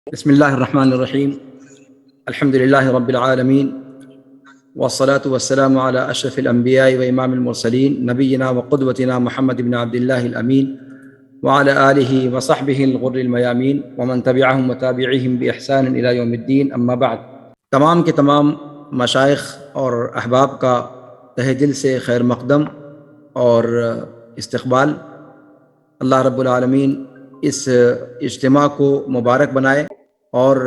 بسم الله الرحمن الرحيم الحمد لله رب العالمين والصلاة والسلام على أشرف الأنبياء وإمام المرسلين نبينا وقدوتنا محمد بن عبد الله الأمين وعلى آله وصحبه الغر الميامين ومن تبعهم وتابعيهم بإحسان إلى يوم الدين أما بعد. تمام کے تمام مشائخ اور احباب کا تہ دل سے خیر مقدم اور استقبال. اللہ رب العالمین اس اجتماع کو مبارک بنائے اور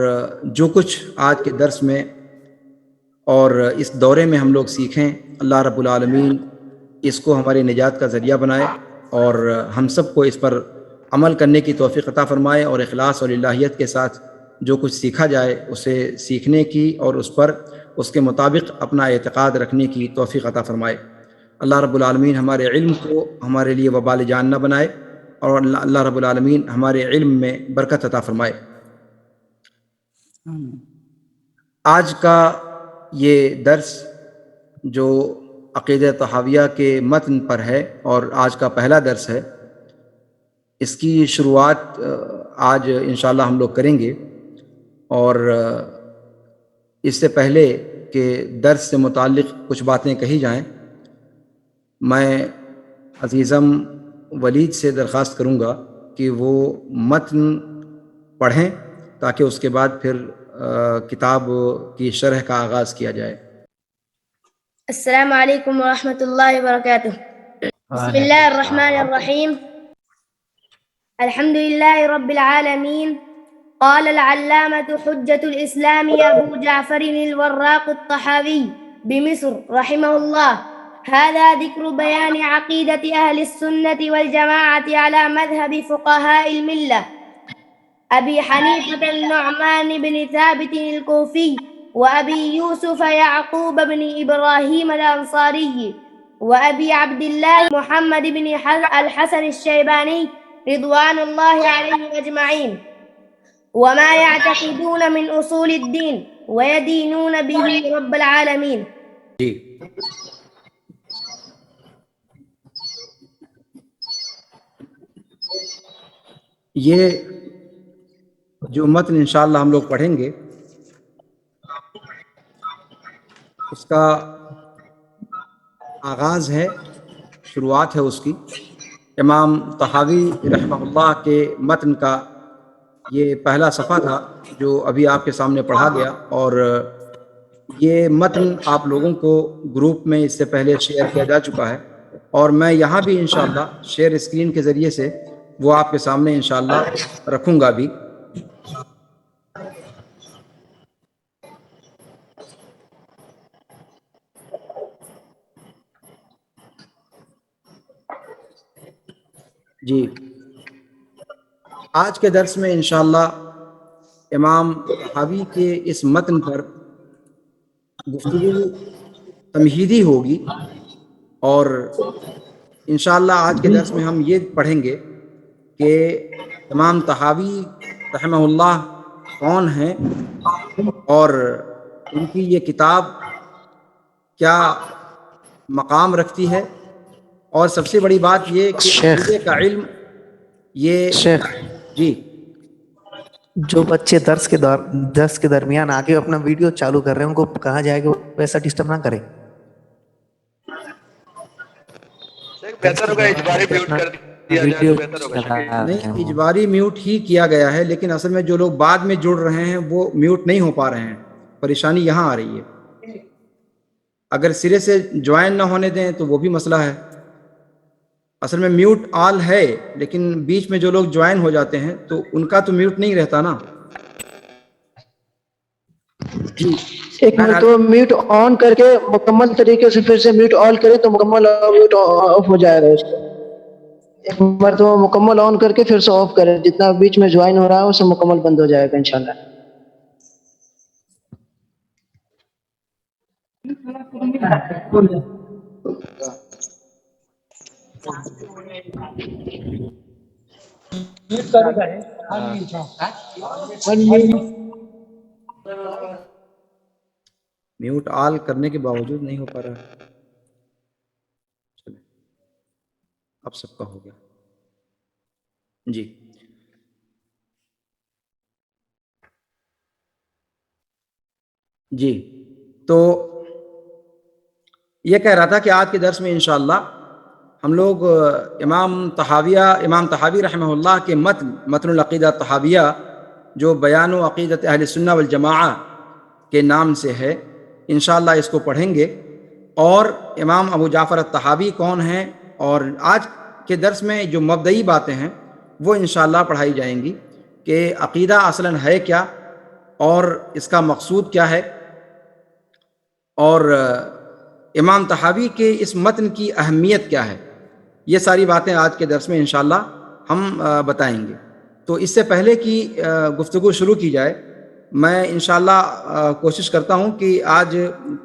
جو کچھ آج کے درس میں اور اس دورے میں ہم لوگ سیکھیں، اللہ رب العالمین اس کو ہماری نجات کا ذریعہ بنائے اور ہم سب کو اس پر عمل کرنے کی توفیق عطا فرمائے اور اخلاص اور الہیت کے ساتھ جو کچھ سیکھا جائے اسے سیکھنے کی اور اس پر اس کے مطابق اپنا اعتقاد رکھنے کی توفیق عطا فرمائے. اللہ رب العالمین ہمارے علم کو ہمارے لیے وبال جان نہ بنائے اور اللہ رب العالمین ہمارے علم میں برکت عطا فرمائے. آج کا یہ درس جو عقیدہ طحاویہ کے متن پر ہے اور آج کا پہلا درس ہے، اس کی شروعات آج انشاءاللہ ہم لوگ کریں گے. اور اس سے پہلے کہ درس سے متعلق کچھ باتیں کہی جائیں، میں عزیزم ولید سے درخواست کروں گا کہ وہ متن پڑھیں تاکہ اس کے بعد پھر کتاب کی شرح کا آغاز کیا جائے. السلام علیکم ورحمۃ اللہ وبرکاتہ. بسم اللہ الرحمن الرحیم. الحمد للہ رب العالمین. قال العلامة حجة الإسلام أبو جعفر الوراق الطحاوي بمصر رحمه الله: هذا ذكر بيان عقيدة أهل السنة والجماعة على مذهب فقهاء الملة أبي حنيفة النعمان بن ثابت الكوفي وأبي يوسف يعقوب بن إبراهيم الأنصاري وأبي عبد الله محمد بن الحسن الشيباني رضوان الله عليهم أجمعين، وما يعتقدون من أصول الدين ويدينون به رب العالمين. جی یہ جو متن انشاءاللہ ہم لوگ پڑھیں گے اس کا آغاز ہے، شروعات ہے اس کی. امام طحاوی رحمہ اللہ کے متن کا یہ پہلا صفحہ تھا جو ابھی آپ کے سامنے پڑھا گیا، اور یہ متن آپ لوگوں کو گروپ میں اس سے پہلے شیئر کیا جا چکا ہے اور میں یہاں بھی انشاءاللہ شیئر اسکرین کے ذریعے سے وہ آپ کے سامنے انشاءاللہ رکھوں گا بھی. جی آج کے درس میں انشاءاللہ امام طحاوی کے اس متن پر گفتگو تمہیدی ہوگی، اور انشاءاللہ آج کے درس میں ہم یہ پڑھیں گے کہ امام طحاوی رحمہ اللہ کون ہیں اور ان کی یہ کتاب کیا مقام رکھتی ہے، اور سب سے بڑی بات یہ کہ عقیدے کا علم یہ شیخ جی جو بچے درس کے درمیان آ کے اپنا ویڈیو چالو کر رہے ہیں ان کو کہا جائے کہ ویسا ڈسٹرب نہ کریں. بہتر ہوگا اجباری میوٹ کر دیا جائے تو بہتر ہوگا. نہیں، اجباری میوٹ ہی کیا گیا ہے، لیکن اصل میں جو لوگ بعد میں جڑ رہے ہیں وہ میوٹ نہیں ہو پا رہے ہیں. پریشانی یہاں آ رہی ہے. اگر سرے سے جوائن نہ ہونے دیں تو وہ بھی مسئلہ ہے. اصل میں میوٹ آل ہے، لیکن بیچ میں جو لوگ جوائن ہو جاتے ہیں تو ان کا تو میوٹ نہیں رہتا نا. جی ایک منٹ، تو میوٹ آن کر کے مکمل طریقے سے پھر سے میوٹ آن کریں تو مکمل میوٹ آف ہو جائے گا. اس کو ایک مرتبہ مکمل آن کر کے پھر سے آف کریں، جتنا بیچ میں جوائن ہو رہا ہے اسے مکمل بند ہو جائے گا انشاءاللہ. میوٹ آل کرنے کے باوجود نہیں ہو پا رہا ہے. چلیں اب سب کا ہو گیا. جی جی، تو یہ کہہ رہا تھا کہ آج کے درس میں انشاءاللہ ہم لوگ امام طحاوی رحمہ اللہ کے متن العقیدہ طحاویہ جو بیان و عقیدت اہل سنہ والجماعہ کے نام سے ہے، انشاءاللہ اس کو پڑھیں گے، اور امام ابو جعفر الطحاوی کون ہیں، اور آج کے درس میں جو مبدئی باتیں ہیں وہ انشاءاللہ پڑھائی جائیں گی کہ عقیدہ اصلاً ہے کیا، اور اس کا مقصود کیا ہے، اور امام طحاوی کے اس متن کی اہمیت کیا ہے. یہ ساری باتیں آج کے درس میں انشاءاللہ ہم بتائیں گے. تو اس سے پہلے کہ گفتگو شروع کی جائے، میں انشاءاللہ کوشش کرتا ہوں کہ آج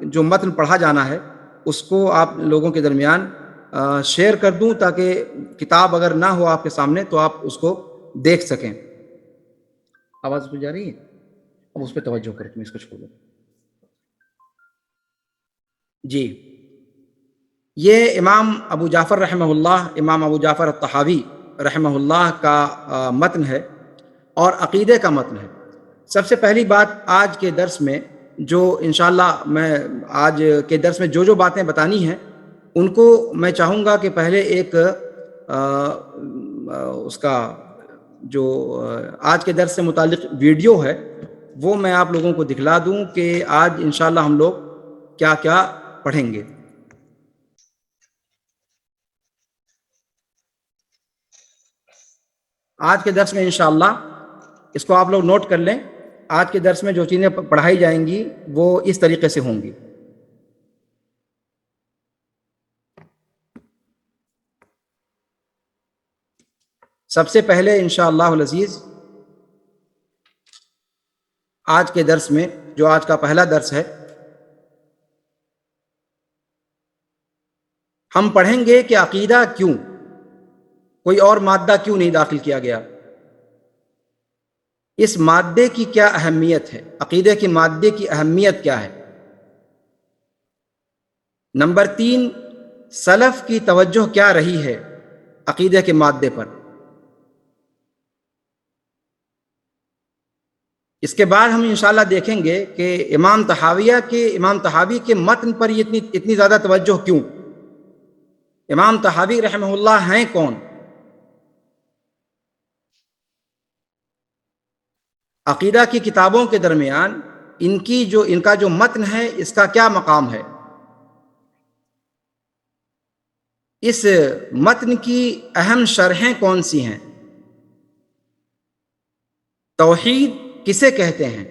جو متن پڑھا جانا ہے اس کو آپ لوگوں کے درمیان شیئر کر دوں، تاکہ کتاب اگر نہ ہو آپ کے سامنے تو آپ اس کو دیکھ سکیں. آواز جا رہی ہے؟ اب اس پہ توجہ کریں، تم اس کو چھوڑو. جی، یہ امام ابو جعفر رحمہ اللہ، امام ابو جعفر الطحاوی رحمہ اللہ کا متن ہے اور عقیدے کا متن ہے. سب سے پہلی بات آج کے درس میں جو انشاءاللہ میں آج کے درس میں جو باتیں بتانی ہیں ان کو میں چاہوں گا کہ پہلے ایک اس کا جو آج کے درس سے متعلق ویڈیو ہے وہ میں آپ لوگوں کو دکھلا دوں کہ آج انشاءاللہ ہم لوگ کیا کیا پڑھیں گے. آج کے درس میں انشاءاللہ اس کو آپ لوگ نوٹ کر لیں. آج کے درس میں جو چیزیں پڑھائی جائیں گی وہ اس طریقے سے ہوں گی. سب سے پہلے انشاءاللہ العزیز آج کے درس میں جو آج کا پہلا درس ہے، ہم پڑھیں گے کہ عقیدہ کیوں، کوئی اور مادہ کیوں نہیں داخل کیا گیا، اس مادے کی کیا اہمیت ہے، عقیدے کی مادے کی اہمیت کیا ہے. نمبر 3، سلف کی توجہ کیا رہی ہے عقیدے کے مادے پر. اس کے بعد ہم انشاءاللہ دیکھیں گے کہ امام طحاوی کے متن پر یہ اتنی زیادہ توجہ کیوں، امام طحاوی رحمہ اللہ ہیں کون، عقیدہ کی کتابوں کے درمیان ان کا جو متن ہے اس کا کیا مقام ہے، اس متن کی اہم شرحیں کون سی ہیں، توحید کسے کہتے ہیں،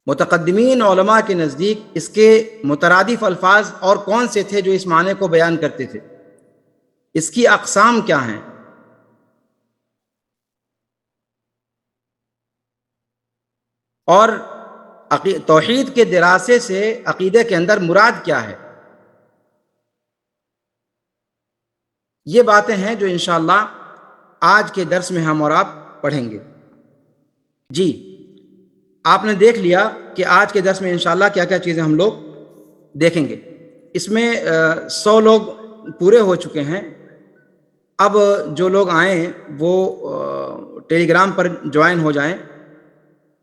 متقدمین علماء کے نزدیک اس کے مترادف الفاظ اور کون سے تھے جو اس معنی کو بیان کرتے تھے، اس کی اقسام کیا ہیں، اور توحید کے دراسے سے عقیدے کے اندر مراد کیا ہے. یہ باتیں ہیں جو انشاءاللہ آج کے درس میں ہم اور آپ پڑھیں گے. جی، آپ نے دیکھ لیا کہ آج کے درس میں انشاءاللہ کیا کیا چیزیں ہم لوگ دیکھیں گے. اس میں 100 لوگ پورے ہو چکے ہیں. اب جو لوگ آئیں وہ ٹیلی گرام پر جوائن ہو جائیں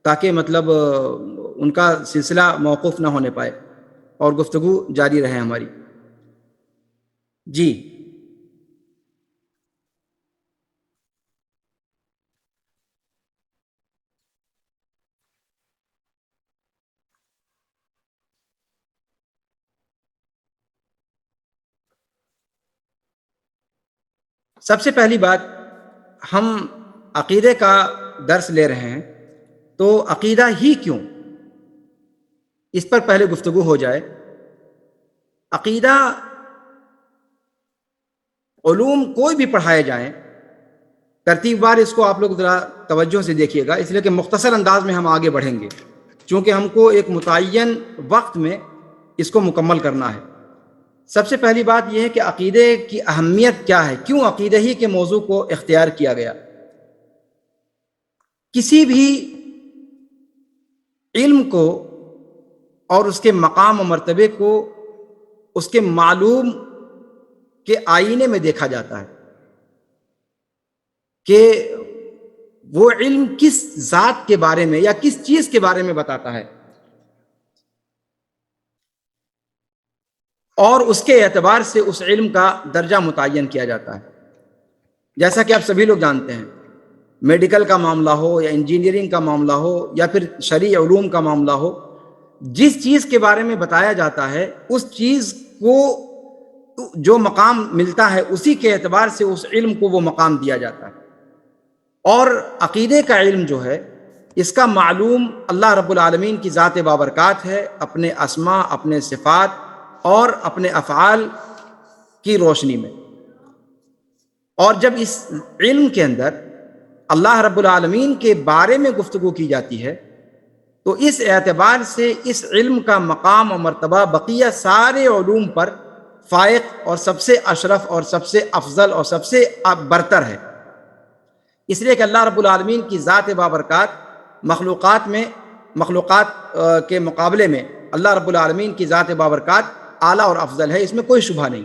تاکہ مطلب ان کا سلسلہ موقوف نہ ہونے پائے اور گفتگو جاری رہے ہماری. جی، سب سے پہلی بات، ہم عقیدے کا درس لے رہے ہیں تو عقیدہ ہی کیوں، اس پر پہلے گفتگو ہو جائے. عقیدہ علوم کوئی بھی پڑھائے جائیں، ترتیب بار اس کو آپ لوگ ذرا توجہ سے دیکھیے گا، اس لیے کہ مختصر انداز میں ہم آگے بڑھیں گے چونکہ ہم کو ایک متعین وقت میں اس کو مکمل کرنا ہے. سب سے پہلی بات یہ ہے کہ عقیدے کی اہمیت کیا ہے، کیوں عقیدہ ہی کے موضوع کو اختیار کیا گیا. کسی بھی علم کو اور اس کے مقام و مرتبے کو اس کے معلوم کے آئینے میں دیکھا جاتا ہے کہ وہ علم کس ذات کے بارے میں یا کس چیز کے بارے میں بتاتا ہے، اور اس کے اعتبار سے اس علم کا درجہ متعین کیا جاتا ہے۔ جیسا کہ آپ سبھی لوگ جانتے ہیں، میڈیکل کا معاملہ ہو یا انجینئرنگ کا معاملہ ہو یا پھر شرعی علوم کا معاملہ ہو، جس چیز کے بارے میں بتایا جاتا ہے اس چیز کو جو مقام ملتا ہے اسی کے اعتبار سے اس علم کو وہ مقام دیا جاتا ہے۔ اور عقیدے کا علم جو ہے اس کا معلوم اللہ رب العالمین کی ذات بابرکات ہے، اپنے اسماء، اپنے صفات اور اپنے افعال کی روشنی میں۔ اور جب اس علم کے اندر اللہ رب العالمین کے بارے میں گفتگو کی جاتی ہے تو اس اعتبار سے اس علم کا مقام و مرتبہ بقیہ سارے علوم پر فائق اور سب سے اشرف اور سب سے افضل اور سب سے برتر ہے، اس لیے کہ اللہ رب العالمین کی ذات بابرکات مخلوقات کے مقابلے میں اللہ رب العالمین کی ذات بابرکات اعلیٰ اور افضل ہے، اس میں کوئی شبہ نہیں۔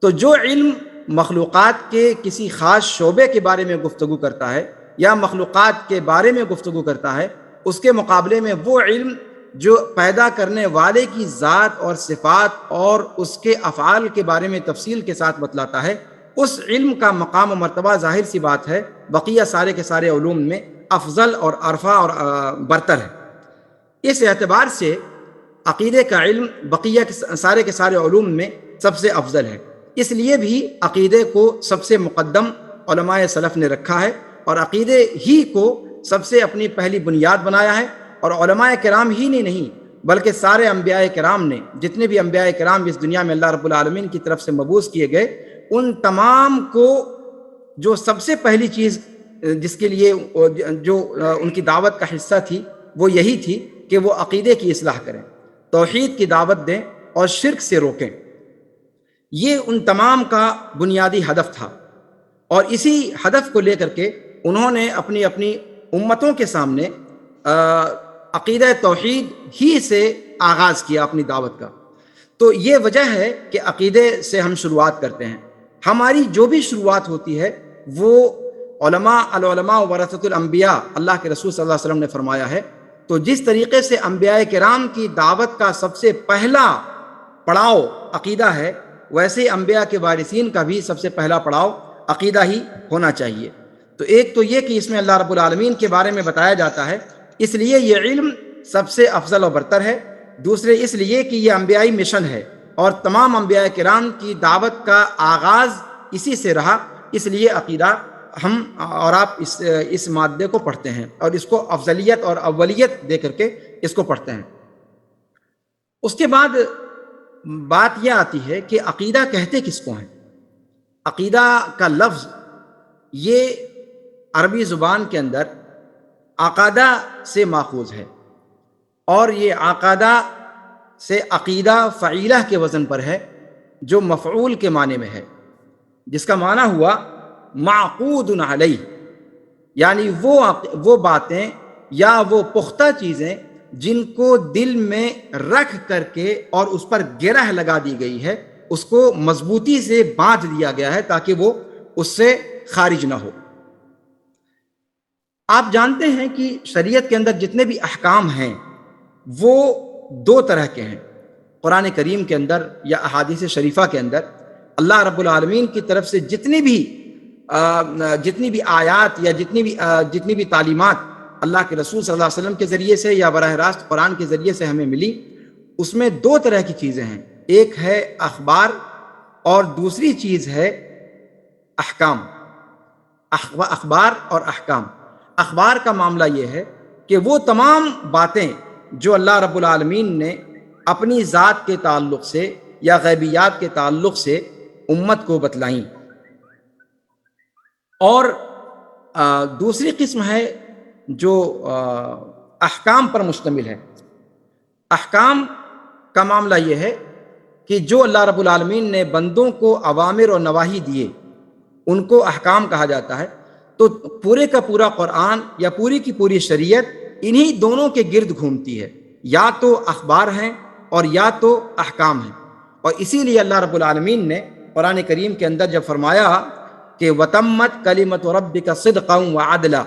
تو جو علم مخلوقات کے کسی خاص شعبے کے بارے میں گفتگو کرتا ہے یا مخلوقات کے بارے میں گفتگو کرتا ہے، اس کے مقابلے میں وہ علم جو پیدا کرنے والے کی ذات اور صفات اور اس کے افعال کے بارے میں تفصیل کے ساتھ بتلاتا ہے، اس علم کا مقام و مرتبہ ظاہر سی بات ہے بقیہ سارے کے سارے علوم میں افضل اور ارفع اور برتر ہے۔ اس اعتبار سے عقیدے کا علم بقیہ سارے کے سارے علوم میں سب سے افضل ہے، اس لیے بھی عقیدے کو سب سے مقدم علماء سلف نے رکھا ہے اور عقیدے ہی کو سب سے اپنی پہلی بنیاد بنایا ہے۔ اور علماء کرام ہی نے نہیں بلکہ سارے انبیاء کرام نے، جتنے بھی انبیاء کرام اس دنیا میں اللہ رب العالمین کی طرف سے مبعوث کیے گئے، ان تمام کو جو سب سے پہلی چیز جس کے لیے جو ان کی دعوت کا حصہ تھی وہ یہی تھی کہ وہ عقیدے کی اصلاح کریں، توحید کی دعوت دیں اور شرک سے روکیں۔ یہ ان تمام کا بنیادی ہدف تھا، اور اسی ہدف کو لے کر کے انہوں نے اپنی امتوں کے سامنے عقیدہ توحید ہی سے آغاز کیا اپنی دعوت کا۔ تو یہ وجہ ہے کہ عقیدے سے ہم شروعات کرتے ہیں۔ ہماری جو بھی شروعات ہوتی ہے وہ العلماء ورثۃ الانبیاء اللہ کے رسول صلی اللہ علیہ وسلم نے فرمایا ہے۔ تو جس طریقے سے انبیاء کرام کی دعوت کا سب سے پہلا پڑاؤ عقیدہ ہے، ویسے انبیاء کے وارثین کا بھی سب سے پہلا پڑاؤ عقیدہ ہی ہونا چاہیے۔ تو ایک تو یہ کہ اس میں اللہ رب العالمین کے بارے میں بتایا جاتا ہے، اس لیے یہ علم سب سے افضل و برتر ہے۔ دوسرے اس لیے کہ یہ انبیائی مشن ہے اور تمام انبیاء کرام کی دعوت کا آغاز اسی سے رہا، اس لیے عقیدہ ہم اور آپ اس مادے کو پڑھتے ہیں اور اس کو افضلیت اور اولیت دے کر کے اس کو پڑھتے ہیں۔ اس کے بعد بات یہ آتی ہے کہ عقیدہ کہتے کس کو ہیں؟ عقیدہ کا لفظ یہ عربی زبان کے اندر عقادہ سے ماخوذ ہے، اور یہ عقادہ سے عقیدہ فعیلہ کے وزن پر ہے جو مفعول کے معنی میں ہے، جس کا معنی ہوا معقود علیہ، یعنی وہ باتیں یا وہ پختہ چیزیں جن کو دل میں رکھ کر کے اور اس پر گرہ لگا دی گئی ہے، اس کو مضبوطی سے باندھ دیا گیا ہے تاکہ وہ اس سے خارج نہ ہو۔ آپ جانتے ہیں کہ شریعت کے اندر جتنے بھی احکام ہیں وہ دو طرح کے ہیں۔ قرآن کریم کے اندر یا احادیث شریفہ کے اندر اللہ رب العالمین کی طرف سے جتنی بھی آیات یا جتنی بھی تعلیمات اللہ کے رسول صلی اللہ علیہ وسلم کے ذریعے سے یا براہ راست قرآن کے ذریعے سے ہمیں ملی، اس میں دو طرح کی چیزیں ہیں، ایک ہے اخبار اور دوسری چیز ہے احکام۔ اخبار اور احکام۔ اخبار کا معاملہ یہ ہے کہ وہ تمام باتیں جو اللہ رب العالمین نے اپنی ذات کے تعلق سے یا غیبیات کے تعلق سے امت کو بتلائیں، اور دوسری قسم ہے جو احکام پر مشتمل ہے۔ احکام کا معاملہ یہ ہے کہ جو اللہ رب العالمین نے بندوں کو اوامر اور نواہی دیے ان کو احکام کہا جاتا ہے۔ تو پورے کا پورا قرآن یا پوری کی پوری شریعت انہی دونوں کے گرد گھومتی ہے، یا تو اخبار ہیں اور یا تو احکام ہیں۔ اور اسی لیے اللہ رب العالمین نے قرآن کریم کے اندر جب فرمایا کہ وَتَمَّتْ كَلِمَةُ رَبِّكَ صِدْقًا وَعَدْلًا،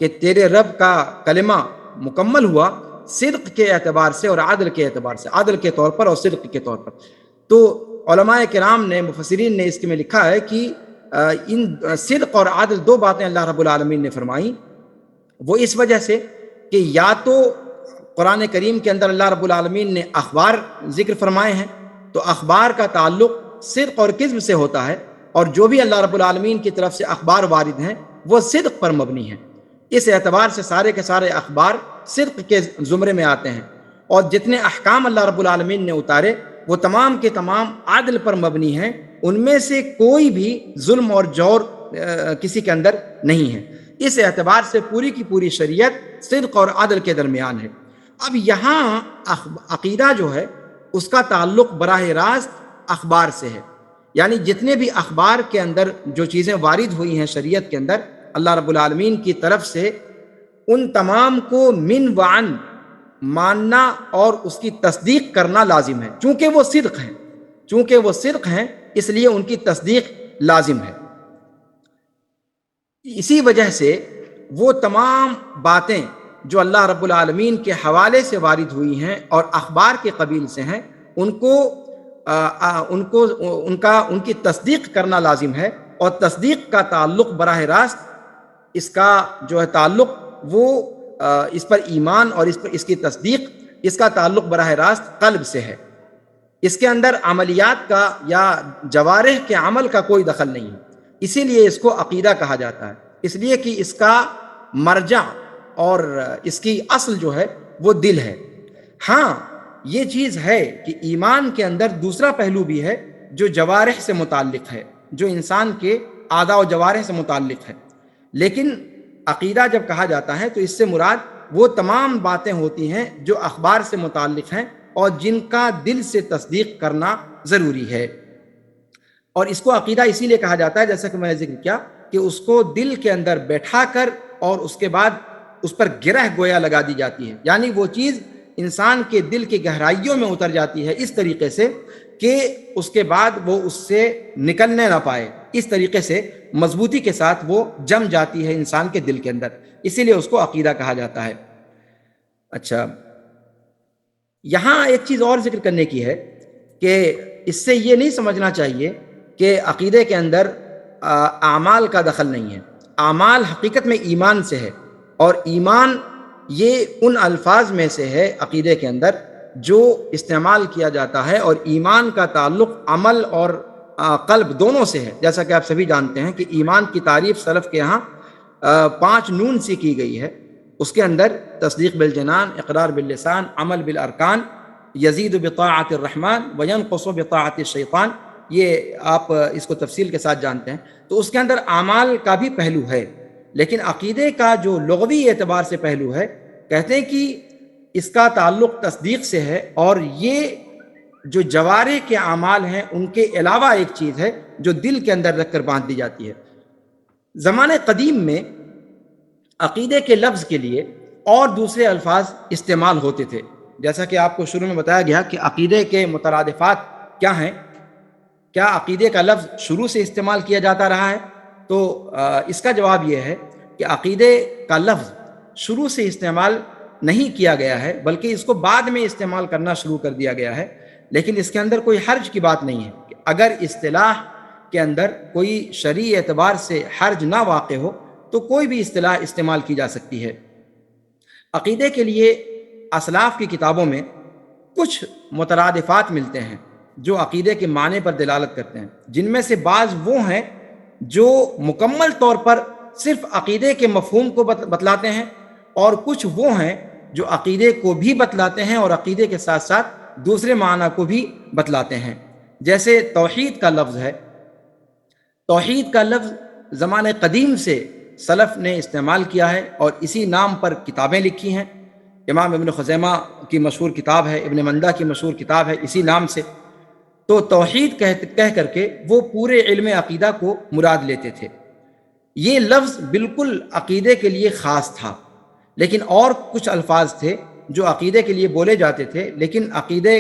کہ تیرے رب کا کلمہ مکمل ہوا صدق کے اعتبار سے اور عدل کے اعتبار سے، عدل کے طور پر اور صدق کے طور پر۔ تو علماء کرام نے، مفسرین نے اس میں لکھا ہے کہ ان صدق اور عدل دو باتیں اللہ رب العالمین نے فرمائیں، وہ اس وجہ سے کہ یا تو قرآن کریم کے اندر اللہ رب العالمین نے اخبار ذکر فرمائے ہیں، تو اخبار کا تعلق صدق اور کذب سے ہوتا ہے، اور جو بھی اللہ رب العالمین کی طرف سے اخبار وارد ہیں وہ صدق پر مبنی ہیں۔ اس اعتبار سے سارے کے سارے اخبار صدق کے زمرے میں آتے ہیں، اور جتنے احکام اللہ رب العالمین نے اتارے وہ تمام کے تمام عدل پر مبنی ہیں، ان میں سے کوئی بھی ظلم اور جور کسی کے اندر نہیں ہے۔ اس اعتبار سے پوری کی پوری شریعت صدق اور عدل کے درمیان ہے۔ اب یہاں عقیدہ جو ہے اس کا تعلق براہ راست اخبار سے ہے، یعنی جتنے بھی اخبار کے اندر جو چیزیں وارد ہوئی ہیں شریعت کے اندر اللہ رب العالمین کی طرف سے، ان تمام کو من وعن ماننا اور اس کی تصدیق کرنا لازم ہے، چونکہ وہ صدق ہیں اس لیے ان کی تصدیق لازم ہے۔ اسی وجہ سے وہ تمام باتیں جو اللہ رب العالمین کے حوالے سے وارد ہوئی ہیں اور اخبار کے قبیل سے ہیں، ان کی تصدیق کرنا لازم ہے، اور تصدیق کا تعلق براہ راست اس کا جو ہے تعلق وہ اس پر ایمان اور اس کی تصدیق، اس کا تعلق براہ راست قلب سے ہے۔ اس کے اندر عملیات کا یا جوارح کے عمل کا کوئی دخل نہیں ہے، اسی لیے اس کو عقیدہ کہا جاتا ہے، اس لیے کہ اس کا مرجع اور اس کی اصل جو ہے وہ دل ہے۔ ہاں یہ چیز ہے کہ ایمان کے اندر دوسرا پہلو بھی ہے جو جوارح سے متعلق ہے، جو انسان کے اعضاء و جوارح سے متعلق ہے، لیکن عقیدہ جب کہا جاتا ہے تو اس سے مراد وہ تمام باتیں ہوتی ہیں جو اخبار سے متعلق ہیں اور جن کا دل سے تصدیق کرنا ضروری ہے۔ اور اس کو عقیدہ اسی لیے کہا جاتا ہے، جیسا کہ میں نے ذکر کیا، کہ اس کو دل کے اندر بیٹھا کر اور اس کے بعد اس پر گرہ گویا لگا دی جاتی ہے، یعنی وہ چیز انسان کے دل کی گہرائیوں میں اتر جاتی ہے اس طریقے سے کہ اس کے بعد وہ اس سے نکلنے نہ پائے، اس طریقے سے مضبوطی کے ساتھ وہ جم جاتی ہے انسان کے دل کے اندر، اسی لیے اس کو عقیدہ کہا جاتا ہے۔ اچھا، یہاں ایک چیز اور ذکر کرنے کی ہے کہ اس سے یہ نہیں سمجھنا چاہیے کہ عقیدے کے اندر اعمال کا دخل نہیں ہے۔ اعمال حقیقت میں ایمان سے ہے، اور ایمان یہ ان الفاظ میں سے ہے عقیدے کے اندر جو استعمال کیا جاتا ہے، اور ایمان کا تعلق عمل اور قلب دونوں سے ہے۔ جیسا کہ آپ سبھی جانتے ہیں کہ ایمان کی تعریف سلف کے یہاں 5 نون سے کی گئی ہے، اس کے اندر تصدیق بالجنان، اقرار باللسان، عمل بالارکان، یزید بطاعت الرحمن وینقص بطاعت الشیطان، یہ آپ اس کو تفصیل کے ساتھ جانتے ہیں۔ تو اس کے اندر اعمال کا بھی پہلو ہے، لیکن عقیدے کا جو لغوی اعتبار سے پہلو ہے، کہتے ہیں کہ اس کا تعلق تصدیق سے ہے، اور یہ جو جوارح کے اعمال ہیں ان کے علاوہ ایک چیز ہے جو دل کے اندر رکھ کر باندھ دی جاتی ہے۔ زمانے قدیم میں عقیدے کے لفظ کے لیے اور دوسرے الفاظ استعمال ہوتے تھے، جیسا کہ آپ کو شروع میں بتایا گیا کہ عقیدے کے مترادفات کیا ہیں۔ کیا عقیدے کا لفظ شروع سے استعمال کیا جاتا رہا ہے؟ تو اس کا جواب یہ ہے کہ عقیدے کا لفظ شروع سے استعمال نہیں کیا گیا ہے، بلکہ اس کو بعد میں استعمال کرنا شروع کر دیا گیا ہے، لیکن اس کے اندر کوئی حرج کی بات نہیں ہے کہ اگر اصطلاح کے اندر کوئی شرعی اعتبار سے حرج نہ واقع ہو تو کوئی بھی اصطلاح استعمال کی جا سکتی ہے۔ عقیدے کے لیے اسلاف کی کتابوں میں کچھ مترادفات ملتے ہیں جو عقیدے کے معنی پر دلالت کرتے ہیں، جن میں سے بعض وہ ہیں جو مکمل طور پر صرف عقیدے کے مفہوم کو بتلاتے ہیں، اور کچھ وہ ہیں جو عقیدے کو بھی بتلاتے ہیں اور عقیدے کے ساتھ ساتھ دوسرے معنی کو بھی بتلاتے ہیں۔ جیسے توحید کا لفظ ہے، توحید کا لفظ زمانے قدیم سے سلف نے استعمال کیا ہے اور اسی نام پر کتابیں لکھی ہیں۔ امام ابن خزیمہ کی مشہور کتاب ہے، ابن مندہ کی مشہور کتاب ہے اسی نام سے۔ تو توحید کہہ کر کے وہ پورے علم عقیدہ کو مراد لیتے تھے۔ یہ لفظ بالکل عقیدے کے لیے خاص تھا، لیکن اور کچھ الفاظ تھے جو عقیدے کے لیے بولے جاتے تھے، لیکن عقیدے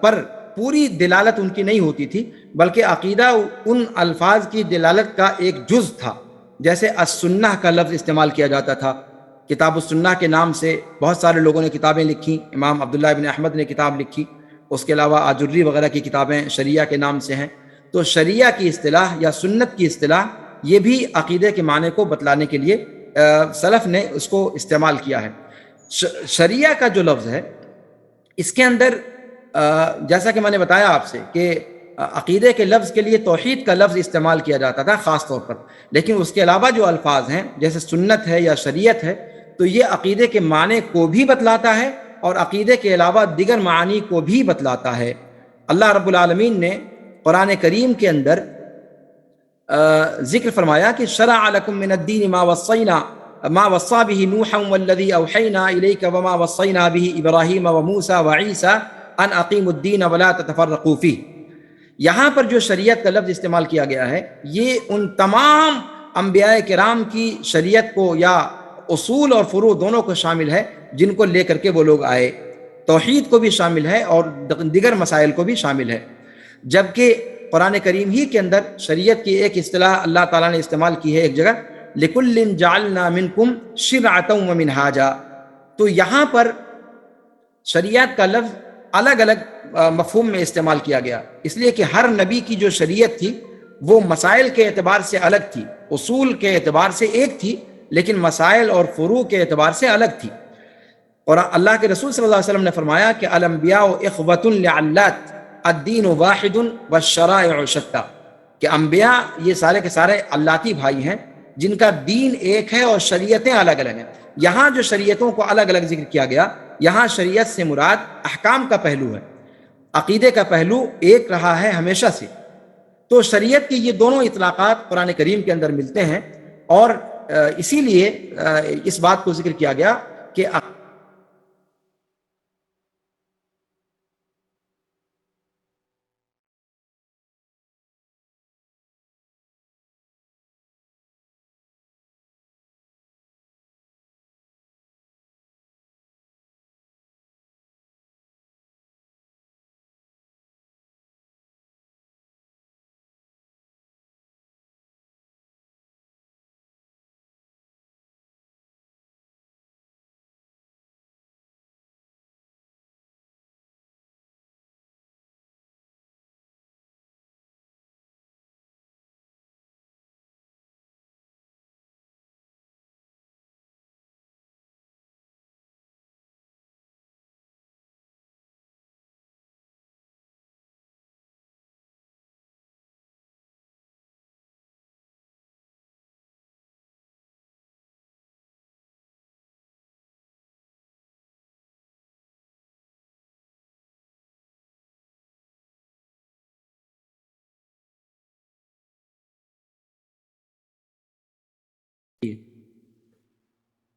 پر پوری دلالت ان کی نہیں ہوتی تھی، بلکہ عقیدہ ان الفاظ کی دلالت کا ایک جز تھا، جیسے السنہ کا لفظ استعمال کیا جاتا تھا، کتاب السنہ کے نام سے بہت سارے لوگوں نے کتابیں لکھی، امام عبداللہ ابن احمد نے کتاب لکھی، اس کے علاوہ آجری وغیرہ کی کتابیں شریعہ کے نام سے ہیں۔ تو شریعہ کی اصطلاح یا سنت کی اصطلاح یہ بھی عقیدے کے معنی کو بتلانے کے لیے سلف نے اس کو استعمال کیا ہے۔ شریعہ کا جو لفظ ہے اس کے اندر جیسا کہ میں نے بتایا آپ سے کہ عقیدے کے لفظ کے لیے توحید کا لفظ استعمال کیا جاتا تھا خاص طور پر، لیکن اس کے علاوہ جو الفاظ ہیں جیسے سنت ہے یا شریعت ہے تو یہ عقیدے کے معنی کو بھی بتلاتا ہے اور عقیدے کے علاوہ دیگر معانی کو بھی بتلاتا ہے۔ اللہ رب العالمین نے قرآن کریم کے اندر ذکر فرمایا کہ شرع لکم من الدین ما وصى به نوحا والذی اوحینا الیک وما وصینا به ابراہیم وموسیٰ وعیسیٰ ان اقیموا الدین ولا تتفرقوا فیہ۔ یہاں پر جو شریعت کا لفظ استعمال کیا گیا ہے یہ ان تمام انبیاء کرام کی شریعت کو یا اصول اور فروع دونوں کو شامل ہے جن کو لے کر کے وہ لوگ آئے، توحید کو بھی شامل ہے اور دیگر مسائل کو بھی شامل ہے۔ جبکہ قرآن کریم ہی کے اندر شریعت کی ایک اصطلاح اللہ تعالیٰ نے استعمال کی ہے ایک جگہ، لِكُلٍّ جَعَلْنَا مِنْكُمْ شِرْعَةً وَمِنْهَاجًا، تو یہاں پر شریعت کا لفظ الگ الگ مفہوم میں استعمال کیا گیا، اس لیے کہ ہر نبی کی جو شریعت تھی وہ مسائل کے اعتبار سے الگ تھی، اصول کے اعتبار سے ایک تھی لیکن مسائل اور فروع کے اعتبار سے الگ تھی۔ اور اللہ کے رسول صلی اللہ علیہ وسلم نے فرمایا کہ الانبیاء اخوۃ لعلات الدین واحد والشرائع شتیٰ، کہ انبیاء یہ سارے کے سارے علاتی بھائی ہیں جن کا دین ایک ہے اور شریعتیں الگ الگ ہیں۔ یہاں جو شریعتوں کو الگ الگ ذکر کیا گیا، یہاں شریعت سے مراد احکام کا پہلو ہے، عقیدے کا پہلو ایک رہا ہے ہمیشہ سے۔ تو شریعت کی یہ دونوں اطلاقات قرآن کریم کے اندر ملتے ہیں اور اسی لیے اس بات کو ذکر کیا گیا کہ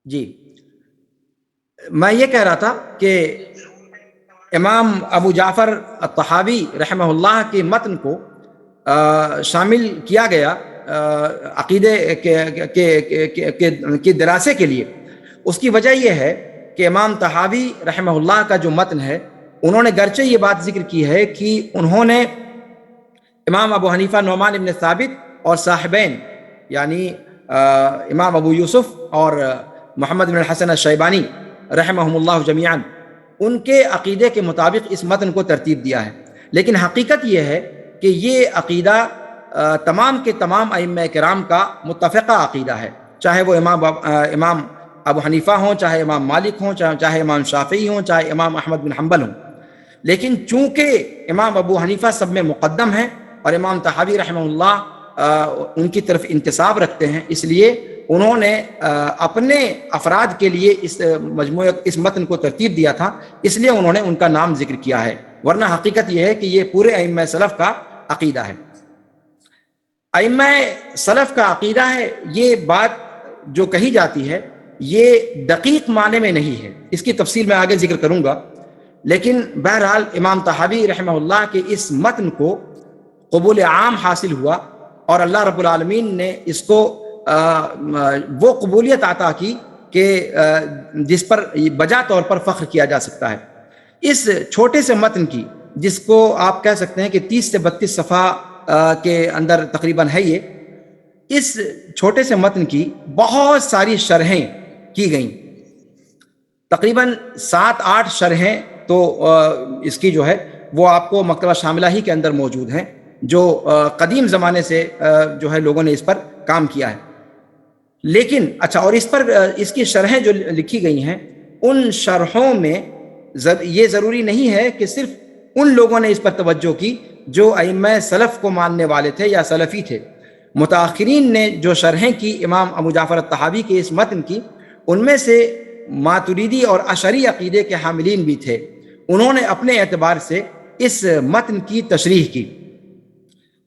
جی میں یہ کہہ رہا تھا کہ امام ابو جعفر الطحاوی رحمہ اللہ کے متن کو شامل کیا گیا عقیدے کے دراسے کے لیے۔ اس کی وجہ یہ ہے کہ امام طحاوی رحمہ اللہ کا جو متن ہے انہوں نے گرچہ یہ بات ذکر کی ہے کہ انہوں نے امام ابو حنیفہ نعمان ابن ثابت اور صاحبین یعنی امام ابو یوسف اور محمد بن الحسن الشیبانی رحمہم اللہ جمیعاً ان کے عقیدے کے مطابق اس متن کو ترتیب دیا ہے، لیکن حقیقت یہ ہے کہ یہ عقیدہ تمام کے تمام ائمہ کرام کا متفقہ عقیدہ ہے، چاہے وہ امام ابو حنیفہ ہوں، چاہے امام مالک ہوں، چاہے امام شافعی ہوں، چاہے امام احمد بن حنبل ہوں۔ لیکن چونکہ امام ابو حنیفہ سب میں مقدم ہیں اور امام طحاوی رحمہ اللہ ان کی طرف انتساب رکھتے ہیں، اس لیے انہوں نے اپنے افراد کے لیے اس متن کو ترتیب دیا تھا، اس لیے انہوں نے ان کا نام ذکر کیا ہے، ورنہ حقیقت یہ ہے کہ یہ پورے ائمہ سلف کا عقیدہ ہے۔ ائمہ سلف کا عقیدہ ہے، یہ بات جو کہی جاتی ہے یہ دقیق معنی میں نہیں ہے، اس کی تفصیل میں آگے ذکر کروں گا، لیکن بہرحال امام طحاوی رحمہ اللہ کے اس متن کو قبول عام حاصل ہوا اور اللہ رب العالمین نے اس کو وہ قبولیت عطا کی کہ جس پر بجا طور پر فخر کیا جا سکتا ہے۔ اس چھوٹے سے متن کی، جس کو آپ کہہ سکتے ہیں کہ 30 سے 32 صفحہ کے اندر تقریباً ہے، یہ اس چھوٹے سے متن کی بہت ساری شرحیں کی گئیں، تقریباً 7-8 شرحیں تو اس کی جو ہے وہ آپ کو مکتبہ شاملہ ہی کے اندر موجود ہیں، جو قدیم زمانے سے جو ہے لوگوں نے اس پر کام کیا ہے۔ لیکن اچھا، اور اس پر اس کی شرحیں جو لکھی گئی ہیں، ان شرحوں میں یہ ضروری نہیں ہے کہ صرف ان لوگوں نے اس پر توجہ کی جو ائمہ سلف کو ماننے والے تھے یا سلفی تھے۔ متاخرین نے جو شرحیں کی امام ابو جعفر الطحاوی کے اس متن کی، ان میں سے ماتریدی اور اشعری عقیدے کے حاملین بھی تھے۔ انہوں نے اپنے اعتبار سے اس متن کی تشریح کی،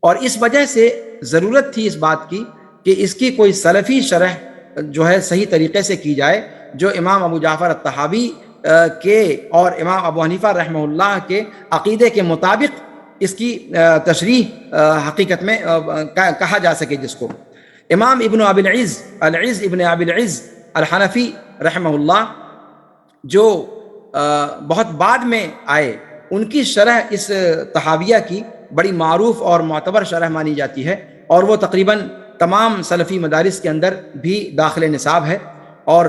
اور اس وجہ سے ضرورت تھی اس بات کی کہ اس کی کوئی سلفی شرح جو ہے صحیح طریقے سے کی جائے، جو امام ابو جعفر الطحاوی کے اور امام ابو حنیفہ رحمہ اللہ کے عقیدے کے مطابق اس کی تشریح حقیقت میں کہا جا سکے، جس کو امام ابن ابی العز ابن ابی العز الحنفی رحمہ اللہ جو بہت بعد میں آئے، ان کی شرح اس طحاویہ کی بڑی معروف اور معتبر شرح مانی جاتی ہے، اور وہ تقریباً تمام سلفی مدارس کے اندر بھی داخل نصاب ہے، اور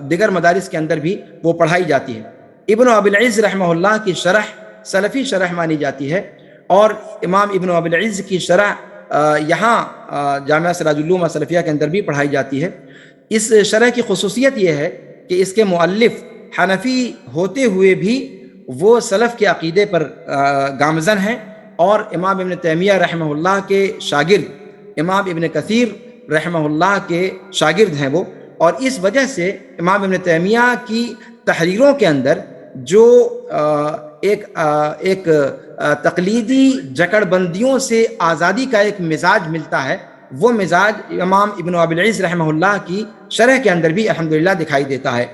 دیگر مدارس کے اندر بھی وہ پڑھائی جاتی ہے۔ ابن ابی العز رحمہ اللہ کی شرح سلفی شرح مانی جاتی ہے، اور امام ابن ابی العز کی شرح یہاں جامعہ سراج العلوم سلفیہ کے اندر بھی پڑھائی جاتی ہے۔ اس شرح کی خصوصیت یہ ہے کہ اس کے مؤلف حنفی ہوتے ہوئے بھی وہ سلف کے عقیدے پر گامزن ہیں، اور امام ابن تیمیہ رحمہ اللہ کے شاگرد، امام ابن کثیر رحمہ اللہ کے شاگرد ہیں وہ، اور اس وجہ سے امام ابن تیمیہ کی تحریروں کے اندر جو ایک تقلیدی جکڑ بندیوں سے آزادی کا ایک مزاج ملتا ہے، وہ مزاج امام ابن ابی العز رحمہ اللہ کی شرح کے اندر بھی الحمدللہ دکھائی دیتا ہے،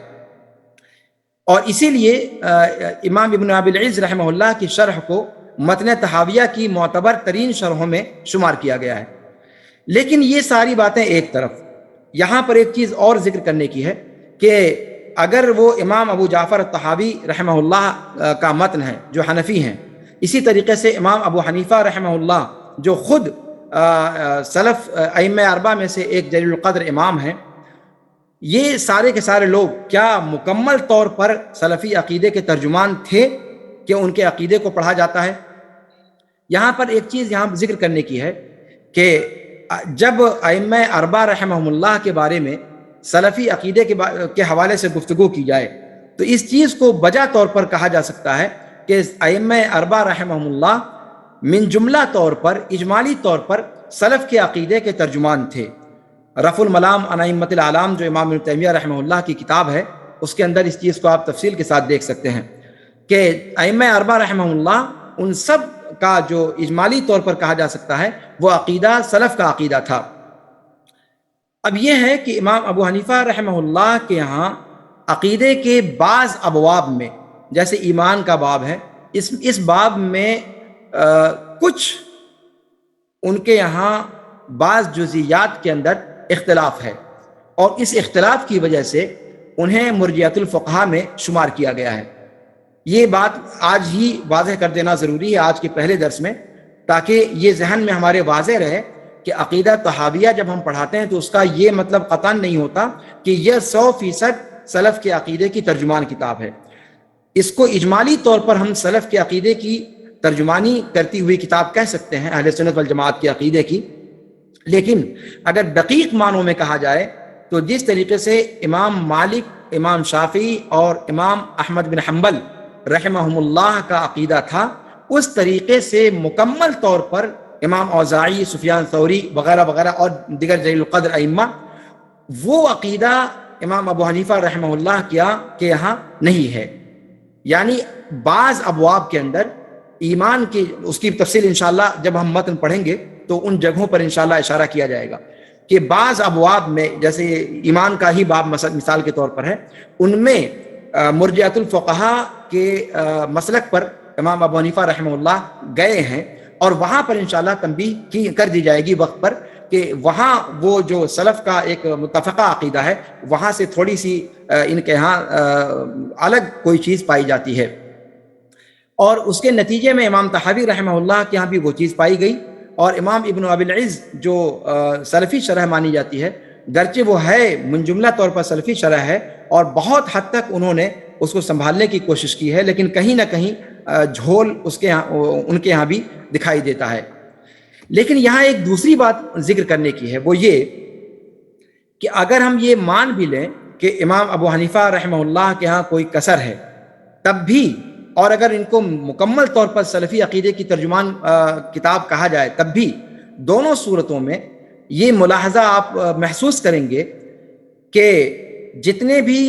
اور اسی لیے امام ابن ابی العز رحمہ اللہ کی شرح کو متن طحاویہ کی معتبر ترین شرحوں میں شمار کیا گیا ہے۔ لیکن یہ ساری باتیں ایک طرف، یہاں پر ایک چیز اور ذکر کرنے کی ہے کہ اگر وہ امام ابو جعفر الطحاوی رحمہ اللہ کا متن ہے جو حنفی ہیں، اسی طریقے سے امام ابو حنیفہ رحمہ اللہ جو خود سلف ائمہ اربعہ میں سے ایک جلیل القدر امام ہیں، یہ سارے کے سارے لوگ کیا مکمل طور پر سلفی عقیدے کے ترجمان تھے کہ ان کے عقیدے کو پڑھا جاتا ہے؟ یہاں پر ایک چیز یہاں ذکر کرنے کی ہے کہ جب ائمہ اربعہ رحمہم اللہ کے بارے میں سلفی عقیدے کے حوالے سے گفتگو کی جائے تو اس چیز کو بجا طور پر کہا جا سکتا ہے کہ ائمہ اربعہ رحمہم اللہ من جملہ طور پر، اجمالی طور پر سلف کے عقیدے کے ترجمان تھے۔ رفع الملام عن ائمۃ الاعلام جو امام ابن تیمیہ رحمہ اللہ کی کتاب ہے، اس کے اندر اس چیز کو آپ تفصیل کے ساتھ دیکھ سکتے ہیں کہ ائمہ اربعہ رحمہ اللہ ان سب کا جو اجمالی طور پر کہا جا سکتا ہے وہ عقیدہ سلف کا عقیدہ تھا۔ اب یہ ہے کہ امام ابو حنیفہ رحمہ اللہ کے یہاں عقیدے کے بعض ابواب میں، جیسے ایمان کا باب ہے، اس باب میں کچھ ان کے یہاں بعض جزئیات کے اندر اختلاف ہے، اور اس اختلاف کی وجہ سے انہیں مرجئۃ الفقہاء میں شمار کیا گیا ہے۔ یہ بات آج ہی واضح کر دینا ضروری ہے آج کے پہلے درس میں، تاکہ یہ ذہن میں ہمارے واضح رہے کہ عقیدہ طحاویہ جب ہم پڑھاتے ہیں تو اس کا یہ مطلب قطعاً نہیں ہوتا کہ یہ 100% سلف کے عقیدے کی ترجمان کتاب ہے۔ اس کو اجمالی طور پر ہم سلف کے عقیدے کی ترجمانی کرتی ہوئی کتاب کہہ سکتے ہیں، اہل سنت والجماعت کے عقیدے کی، لیکن اگر دقیق معنوں میں کہا جائے تو جس طریقے سے امام مالک، امام شافعی اور امام احمد بن حنبل رحمہم اللہ کا عقیدہ تھا، اس طریقے سے مکمل طور پر امام اوزاعی، سفیان ثوری وغیرہ وغیرہ اور دیگر جلیل القدر ائمہ، وہ عقیدہ امام ابو حنیفہ رحمہ اللہ کے یہاں نہیں ہے۔ یعنی بعض ابواب کے اندر ایمان کی، اس کی تفصیل انشاءاللہ جب ہم متن پڑھیں گے تو ان جگہوں پر انشاءاللہ اشارہ کیا جائے گا کہ بعض ابواب میں، جیسے ایمان کا ہی باب مثال کے طور پر ہے، ان میں مرجئۃ الفقہاء کے مسلک پر امام ابو حنیفہ رحمہ اللہ گئے ہیں، اور وہاں پر انشاءاللہ تنبیہ کر دی جائے گی وقت پر کہ وہاں وہ جو سلف کا ایک متفقہ عقیدہ ہے، وہاں سے تھوڑی سی ان کے ہاں الگ کوئی چیز پائی جاتی ہے، اور اس کے نتیجے میں امام طحاوی رحمہ اللہ کے ہاں بھی وہ چیز پائی گئی، اور امام ابن ابی العز جو سلفی شرح مانی جاتی ہے، گرچہ وہ ہے منجملہ طور پر سلفی شرح ہے اور بہت حد تک انہوں نے اس کو سنبھالنے کی کوشش کی ہے، لیکن کہیں نہ کہیں جھول ان کے ہاں بھی دکھائی دیتا ہے۔ لیکن یہاں ایک دوسری بات ذکر کرنے کی ہے، وہ یہ کہ اگر ہم یہ مان بھی لیں کہ امام ابو حنیفہ رحمہ اللہ کے ہاں کوئی کسر ہے، تب بھی، اور اگر ان کو مکمل طور پر سلفی عقیدے کی ترجمان کتاب کہا جائے، تب بھی دونوں صورتوں میں یہ ملاحظہ آپ محسوس کریں گے کہ جتنے بھی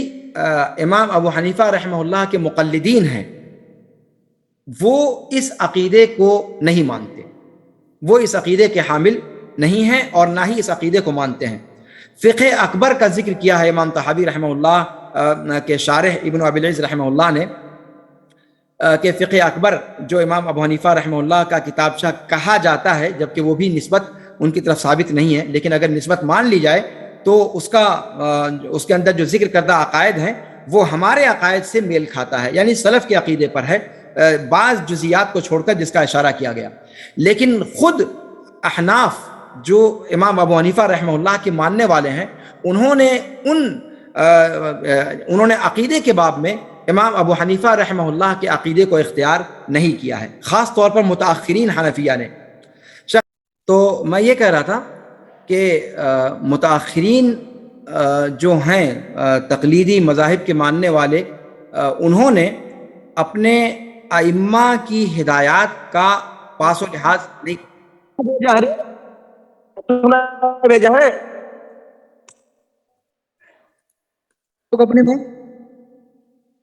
امام ابو حنیفہ رحمہ اللہ کے مقلدین ہیں وہ اس عقیدے کو نہیں مانتے، وہ اس عقیدے کے حامل نہیں ہیں اور نہ ہی اس عقیدے کو مانتے ہیں۔ فقہ اکبر کا ذکر کیا ہے امام طحاوی رحمہ اللہ کے شارح ابن ابی العز رحمہ اللہ نے، کہ فقہ اکبر جو امام ابو حنیفہ رحمہ اللہ کا کتابچہ کہا جاتا ہے، جبکہ وہ بھی نسبت ان کی طرف ثابت نہیں ہے، لیکن اگر نسبت مان لی جائے تو اس کے اندر جو ذکر کردہ عقائد ہیں وہ ہمارے عقائد سے میل کھاتا ہے، یعنی سلف کے عقیدے پر ہے، بعض جزیات کو چھوڑ کر جس کا اشارہ کیا گیا۔ لیکن خود احناف جو امام ابو حنیفہ رحمہ اللہ کے ماننے والے ہیں، انہوں نے عقیدے کے باب میں امام ابو حنیفہ رحمہ اللہ کے عقیدے کو اختیار نہیں کیا ہے، خاص طور پر متاخرین حنفیہ نے۔ تو میں یہ کہہ رہا تھا کہ متاخرین جو ہیں تقلیدی مذاہب کے ماننے والے، انہوں نے اپنے ائمہ کی ہدایات کا پاس و لحاظ نہیں بھیجا ہے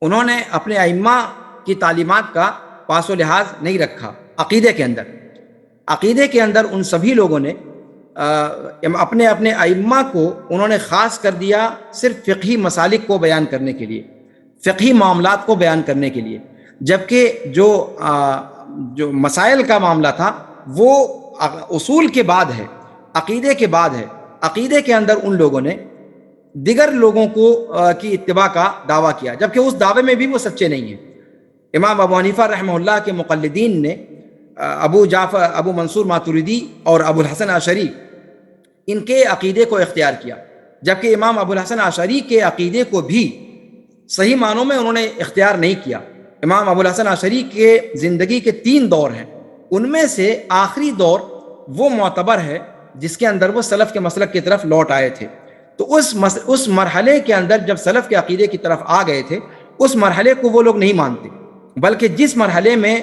انہوں نے اپنے ائمہ کی تعلیمات کا پاس و لحاظ نہیں رکھا۔ عقیدے کے اندر ان سبھی لوگوں نے اپنے ائمہ کو انہوں نے خاص کر دیا صرف فقہی مسالک کو بیان کرنے کے لیے، فقہی معاملات کو بیان کرنے کے لیے، جبکہ جو مسائل کا معاملہ تھا وہ اصول کے بعد ہے، عقیدے کے بعد ہے۔ عقیدے کے اندر ان لوگوں نے دیگر لوگوں کی اتباع کا دعویٰ کیا، جبکہ اس دعوے میں بھی وہ سچے نہیں ہیں۔ امام ابو حنیفہ رحمہ اللہ کے مقلدین نے ابو منصور ماتریدی اور ابو الحسن اشعری ان کے عقیدے کو اختیار کیا، جبکہ امام ابو الحسن اشعری کے عقیدے کو بھی صحیح معنوں میں انہوں نے اختیار نہیں کیا۔ امام ابو الحسن اشعری کے زندگی کے 3 دور ہیں، ان میں سے آخری دور وہ معتبر ہے جس کے اندر وہ سلف کے مسلک کی طرف لوٹ آئے تھے۔ تو اس مرحلے کے اندر جب سلف کے عقیدے کی طرف آ گئے تھے، اس مرحلے کو وہ لوگ نہیں مانتے، بلکہ جس مرحلے میں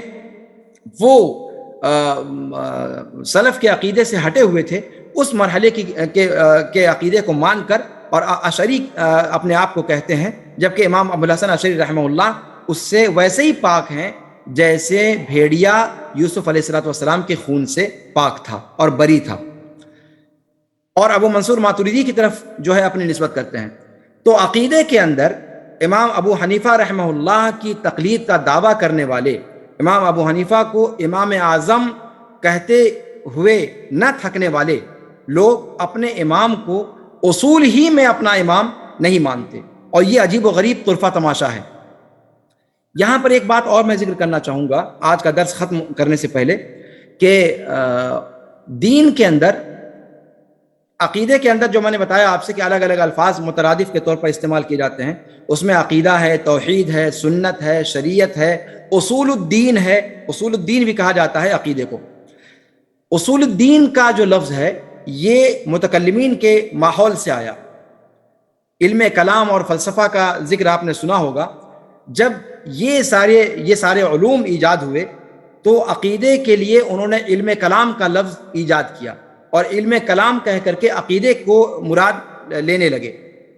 وہ سلف کے عقیدے سے ہٹے ہوئے تھے، اس مرحلے کے عقیدے کو مان کر اور اشعری اپنے آپ کو کہتے ہیں، جبکہ امام ابو الحسن اشعری رحمہ اللہ اس سے ویسے ہی پاک ہیں جیسے بھیڑیا یوسف علیہ السلام کے خون سے پاک تھا اور بری تھا، اور ابو منصور ماتریدی کی طرف جو ہے اپنی نسبت کرتے ہیں۔ تو عقیدے کے اندر امام ابو حنیفہ رحمہ اللہ کی تقلید کا دعویٰ کرنے والے، امام ابو حنیفہ کو امام اعظم کہتے ہوئے نہ تھکنے والے لوگ اپنے امام کو اصول ہی میں اپنا امام نہیں مانتے، اور یہ عجیب و غریب طرفہ تماشا ہے۔ یہاں پر ایک بات اور میں ذکر کرنا چاہوں گا آج کا درس ختم کرنے سے پہلے، کہ دین کے اندر، عقیدے کے اندر جو میں نے بتایا آپ سے کہ الگ الگ الفاظ مترادف کے طور پر استعمال کیے جاتے ہیں، اس میں عقیدہ ہے، توحید ہے، سنت ہے، شریعت ہے، اصول الدین ہے۔ اصول الدین بھی کہا جاتا ہے عقیدے کو۔ اصول الدین کا جو لفظ ہے یہ متکلمین کے ماحول سے آیا۔ علم کلام اور فلسفہ کا ذکر آپ نے سنا ہوگا۔ جب یہ سارے علوم ایجاد ہوئے تو عقیدے کے لیے انہوں نے علم کلام کا لفظ ایجاد کیا، اور علم کلام کہہ کر کے عقیدے کو مراد لینے لگے،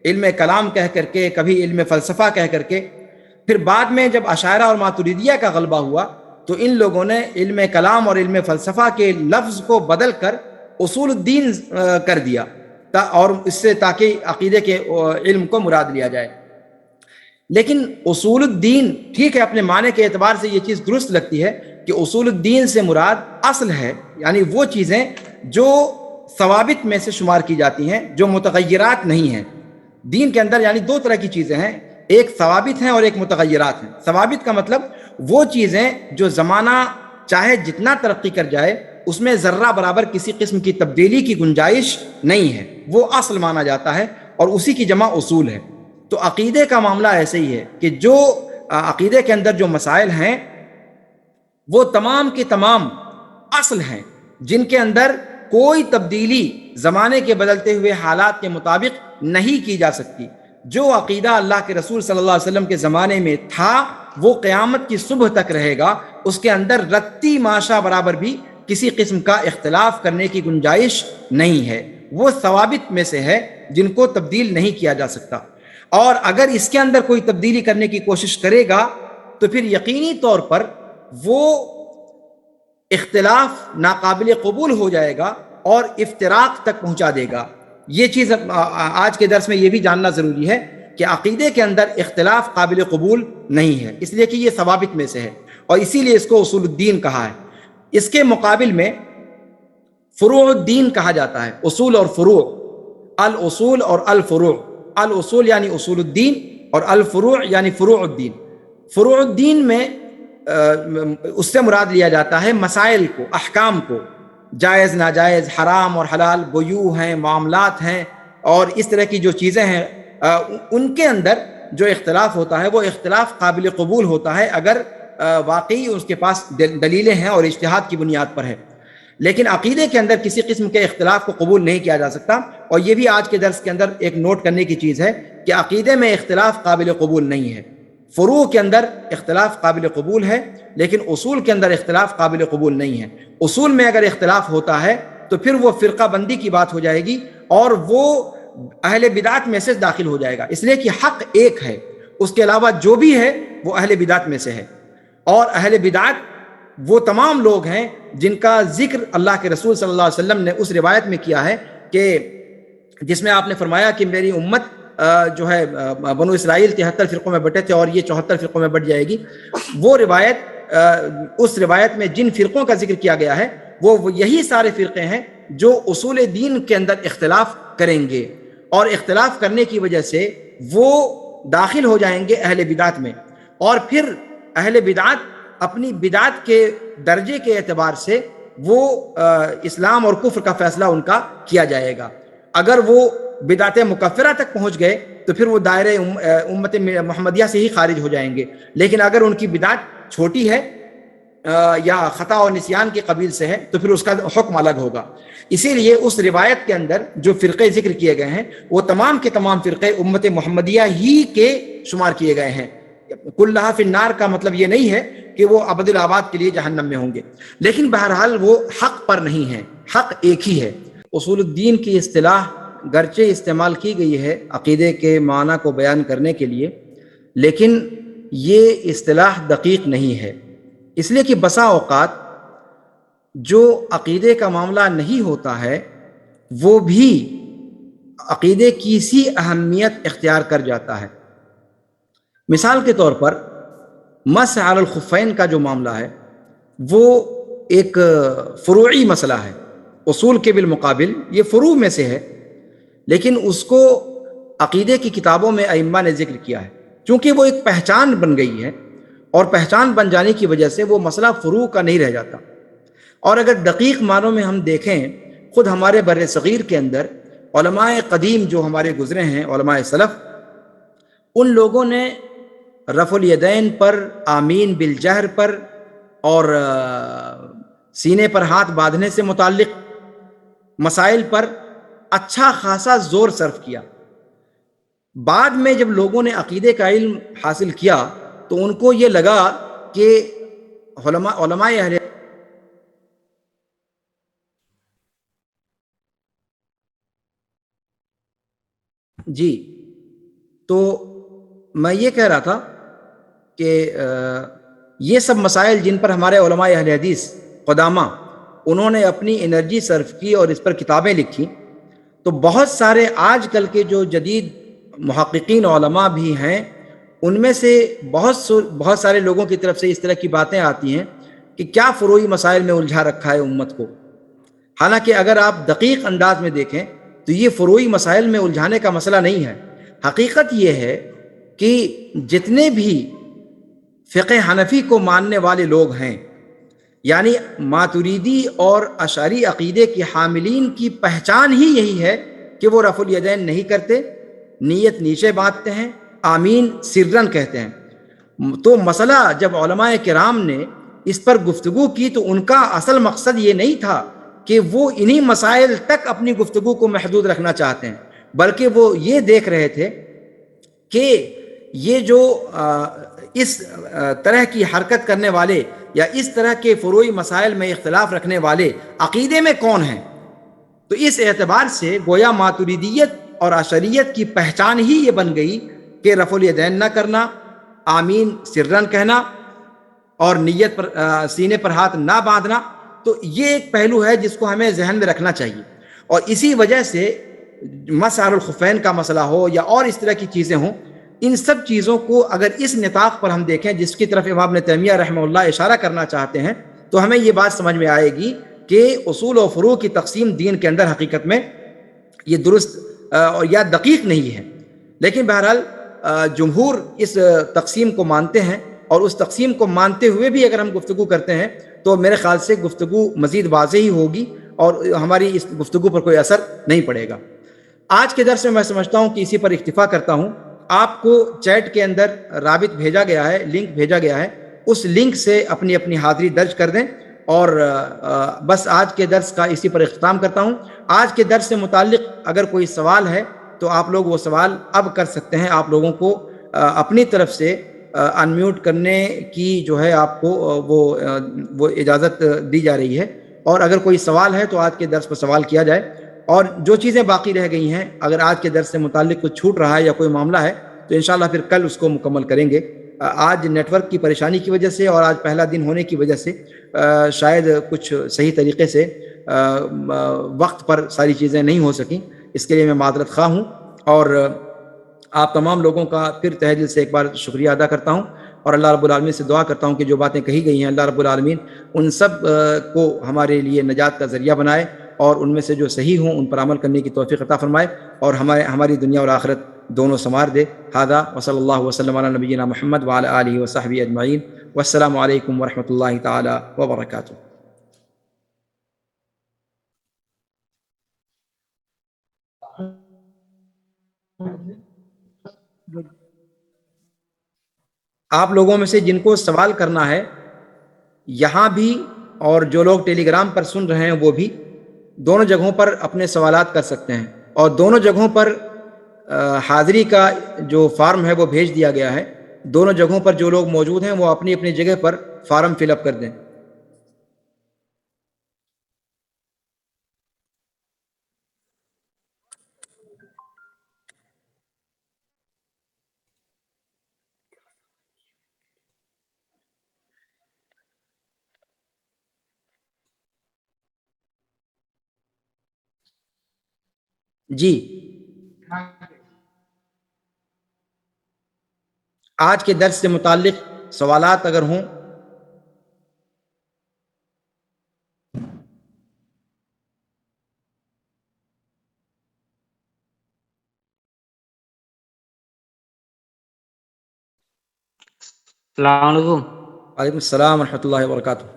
علم کلام کہہ کر کے، کبھی علم فلسفہ کہہ کر کے۔ پھر بعد میں جب اشاعرہ اور ماتریدیہ کا غلبہ ہوا تو ان لوگوں نے علم کلام اور علم فلسفہ کے لفظ کو بدل کر اصول الدین کر دیا، اور اس سے تاکہ عقیدے کے علم کو مراد لیا جائے۔ لیکن اصول الدین ٹھیک ہے، اپنے معنی کے اعتبار سے یہ چیز درست لگتی ہے کہ اصول الدین سے مراد اصل ہے، یعنی وہ چیزیں جو ثوابت میں سے شمار کی جاتی ہیں، جو متغیرات نہیں ہیں۔ دین کے اندر یعنی 2 طرح کی چیزیں ہیں، ایک ثوابت ہیں اور ایک متغیرات ہیں۔ ثوابت کا مطلب وہ چیزیں جو زمانہ چاہے جتنا ترقی کر جائے اس میں ذرہ برابر کسی قسم کی تبدیلی کی گنجائش نہیں ہے، وہ اصل مانا جاتا ہے اور اسی کی جمع اصول ہے۔ تو عقیدے کا معاملہ ایسے ہی ہے کہ جو عقیدے کے اندر جو مسائل ہیں وہ تمام کے تمام اصل ہیں، جن کے اندر کوئی تبدیلی زمانے کے بدلتے ہوئے حالات کے مطابق نہیں کی جا سکتی۔ جو عقیدہ اللہ کے رسول صلی اللہ علیہ وسلم کے زمانے میں تھا وہ قیامت کی صبح تک رہے گا، اس کے اندر رتی ماشا برابر بھی کسی قسم کا اختلاف کرنے کی گنجائش نہیں ہے، وہ ثوابت میں سے ہے جن کو تبدیل نہیں کیا جا سکتا۔ اور اگر اس کے اندر کوئی تبدیلی کرنے کی کوشش کرے گا تو پھر یقینی طور پر وہ اختلاف ناقابل قبول ہو جائے گا اور افتراق تک پہنچا دے گا۔ یہ چیز آج کے درس میں یہ بھی جاننا ضروری ہے کہ عقیدے کے اندر اختلاف قابل قبول نہیں ہے، اس لیے کہ یہ ثوابت میں سے ہے اور اسی لیے اس کو اصول الدین کہا ہے۔ اس کے مقابل میں فروع الدین کہا جاتا ہے، اصول اور فروع، الاصول اور الفروع۔ الاصول یعنی اصول الدین اور الفروع یعنی فروع الدین۔ فروع الدین میں اس سے مراد لیا جاتا ہے مسائل کو، احکام کو، جائز ناجائز، حرام اور حلال، بیوع ہیں، معاملات ہیں اور اس طرح کی جو چیزیں ہیں، ان کے اندر جو اختلاف ہوتا ہے وہ اختلاف قابل قبول ہوتا ہے اگر واقعی اس کے پاس دلیلیں ہیں اور اجتہاد کی بنیاد پر ہے۔ لیکن عقیدے کے اندر کسی قسم کے اختلاف کو قبول نہیں کیا جا سکتا، اور یہ بھی آج کے درس کے اندر ایک نوٹ کرنے کی چیز ہے کہ عقیدے میں اختلاف قابل قبول نہیں ہے۔ فروع کے اندر اختلاف قابل قبول ہے لیکن اصول کے اندر اختلاف قابل قبول نہیں ہے۔ اصول میں اگر اختلاف ہوتا ہے تو پھر وہ فرقہ بندی کی بات ہو جائے گی اور وہ اہل بدعت میں سے داخل ہو جائے گا، اس لیے کہ حق ایک ہے، اس کے علاوہ جو بھی ہے وہ اہل بدعت میں سے ہے۔ اور اہل بدعت وہ تمام لوگ ہیں جن کا ذکر اللہ کے رسول صلی اللہ علیہ وسلم نے اس روایت میں کیا ہے کہ جس میں آپ نے فرمایا کہ میری امت جو ہے بنو اسرائیل 73 فرقوں میں بٹے تھے اور یہ 74 فرقوں میں بٹ جائے گی۔ وہ روایت، اس روایت میں جن فرقوں کا ذکر کیا گیا ہے وہ یہی سارے فرقے ہیں جو اصول دین کے اندر اختلاف کریں گے، اور اختلاف کرنے کی وجہ سے وہ داخل ہو جائیں گے اہل بدعت میں، اور پھر اہل بدعت اپنی بدعت کے درجے کے اعتبار سے وہ اسلام اور کفر کا فیصلہ ان کا کیا جائے گا۔ اگر وہ بدعت مکفرہ تک پہنچ گئے تو پھر وہ دائرے امت محمدیہ سے ہی خارج ہو جائیں گے، لیکن اگر ان کی بدعت چھوٹی ہے یا خطا و نسیان کے قبیل سے ہے تو پھر اس کا حکم الگ ہوگا۔ اسی لیے اس روایت کے اندر جو فرقے ذکر کیے گئے ہیں وہ تمام کے تمام فرقے امت محمدیہ ہی کے شمار کیے گئے ہیں۔ کلھا فی النار کا مطلب یہ نہیں ہے کہ وہ ابد الآباد کے لیے جہنم میں ہوں گے، لیکن بہرحال وہ حق پر نہیں ہے، حق ایک ہی ہے۔ اصول الدین کی اصطلاح گرچہ استعمال کی گئی ہے عقیدے کے معنی کو بیان کرنے کے لیے، لیکن یہ اصطلاح دقیق نہیں ہے، اس لیے کہ بسا اوقات جو عقیدے کا معاملہ نہیں ہوتا ہے وہ بھی عقیدے کی سی اہمیت اختیار کر جاتا ہے۔ مثال کے طور پر مسح علی الخفین کا جو معاملہ ہے وہ ایک فروعی مسئلہ ہے، اصول کے بالمقابل یہ فروع میں سے ہے، لیکن اس کو عقیدے کی کتابوں میں ائمہ نے ذکر کیا ہے چونکہ وہ ایک پہچان بن گئی ہے، اور پہچان بن جانے کی وجہ سے وہ مسئلہ فروع کا نہیں رہ جاتا۔ اور اگر دقیق معنوں میں ہم دیکھیں، خود ہمارے بر صغیر کے اندر علماء قدیم جو ہمارے گزرے ہیں، علماء سلف، ان لوگوں نے رفع الیدین پر، آمین بالجہر پر اور سینے پر ہاتھ باندھنے سے متعلق مسائل پر اچھا خاصا زور صرف کیا۔ بعد میں جب لوگوں نے عقیدے کا علم حاصل کیا تو ان کو یہ لگا کہ علماء اہل جی تو میں یہ کہہ رہا تھا کہ یہ سب مسائل جن پر ہمارے علماء اہل حدیث قدامہ انہوں نے اپنی انرجی صرف کی اور اس پر کتابیں لکھی، تو بہت سارے آج کل کے جو جدید محققین علماء بھی ہیں ان میں سے بہت سارے لوگوں کی طرف سے اس طرح کی باتیں آتی ہیں کہ کیا فروعی مسائل میں الجھا رکھا ہے امت کو۔ حالانکہ اگر آپ دقیق انداز میں دیکھیں تو یہ فروعی مسائل میں الجھانے کا مسئلہ نہیں ہے۔ حقیقت یہ ہے کہ جتنے بھی فقہ حنفی کو ماننے والے لوگ ہیں یعنی ماتریدی اور اشعری عقیدے کی حاملین کی پہچان ہی یہی ہے کہ وہ رفع الیدین نہیں کرتے، نیت نیچے باندھتے ہیں، آمین سرن کہتے ہیں۔ تو مسئلہ جب علماء کرام نے اس پر گفتگو کی تو ان کا اصل مقصد یہ نہیں تھا کہ وہ انہی مسائل تک اپنی گفتگو کو محدود رکھنا چاہتے ہیں، بلکہ وہ یہ دیکھ رہے تھے کہ یہ جو اس طرح کی حرکت کرنے والے یا اس طرح کے فروعی مسائل میں اختلاف رکھنے والے عقیدے میں کون ہیں۔ تو اس اعتبار سے گویا ماتریدیت اور اشعریت کی پہچان ہی یہ بن گئی کہ رفع الیدین نہ کرنا، آمین سرن کہنا اور نیت پر سینے پر ہاتھ نہ باندھنا۔ تو یہ ایک پہلو ہے جس کو ہمیں ذہن میں رکھنا چاہیے، اور اسی وجہ سے مسح الخفین کا مسئلہ ہو یا اور اس طرح کی چیزیں ہوں، ان سب چیزوں کو اگر اس نطاق پر ہم دیکھیں جس کی طرف امام ابن تیمیہ رحمہ اللہ اشارہ کرنا چاہتے ہیں، تو ہمیں یہ بات سمجھ میں آئے گی کہ اصول و فروع کی تقسیم دین کے اندر حقیقت میں یہ درست یا دقیق نہیں ہے۔ لیکن بہرحال جمہور اس تقسیم کو مانتے ہیں، اور اس تقسیم کو مانتے ہوئے بھی اگر ہم گفتگو کرتے ہیں تو میرے خیال سے گفتگو مزید واضح ہی ہوگی اور ہماری اس گفتگو پر کوئی اثر نہیں پڑے گا۔ آج کے درس میں سمجھتا ہوں کہ اسی پر اکتفا کرتا ہوں۔ آپ کو چیٹ کے اندر رابط بھیجا گیا ہے، لنک بھیجا گیا ہے، اس لنک سے اپنی اپنی حاضری درج کر دیں، اور بس آج کے درس کا اسی پر اختتام کرتا ہوں۔ آج کے درس سے متعلق اگر کوئی سوال ہے تو آپ لوگ وہ سوال اب کر سکتے ہیں۔ آپ لوگوں کو اپنی طرف سے انمیوٹ کرنے کی جو ہے آپ کو وہ اجازت دی جا رہی ہے، اور اگر کوئی سوال ہے تو آج کے درس پر سوال کیا جائے، اور جو چیزیں باقی رہ گئی ہیں اگر آج کے درس سے متعلق کچھ چھوٹ رہا ہے یا کوئی معاملہ ہے تو انشاءاللہ پھر کل اس کو مکمل کریں گے۔ آج نیٹ ورک کی پریشانی کی وجہ سے اور آج پہلا دن ہونے کی وجہ سے شاید کچھ صحیح طریقے سے وقت پر ساری چیزیں نہیں ہو سکیں، اس کے لیے میں معذرت خواہ ہوں، اور آپ تمام لوگوں کا پھر تہہ دل سے ایک بار شکریہ ادا کرتا ہوں، اور اللہ رب العالمین سے دعا کرتا ہوں کہ جو باتیں کہی گئی ہیں اللہ رب العالمین ان سب کو ہمارے لیے نجات کا ذریعہ بنائے، اور ان میں سے جو صحیح ہوں ان پر عمل کرنے کی توفیق عطا فرمائے، اور ہماری دنیا اور آخرت دونوں سنوار دے۔ ھذا وصلی اللہ وسلم علی نبینا محمد وعلی آلہ وصحبہ اجمعین، والسلام علیکم ورحمۃ اللہ تعالی وبرکاتہ۔ آپ لوگوں میں سے جن کو سوال کرنا ہے یہاں بھی، اور جو لوگ ٹیلی گرام پر سن رہے ہیں وہ بھی، دونوں جگہوں پر اپنے سوالات کر سکتے ہیں، اور دونوں جگہوں پر حاضری کا جو فارم ہے وہ بھیج دیا گیا ہے۔ دونوں جگہوں پر جو لوگ موجود ہیں وہ اپنی اپنی جگہ پر فارم فل اپ کر دیں۔ جی، آج کے درس سے متعلق سوالات اگر ہوں۔ السلام علیکم۔ وعلیکم السلام ورحمۃ اللہ وبرکاتہ۔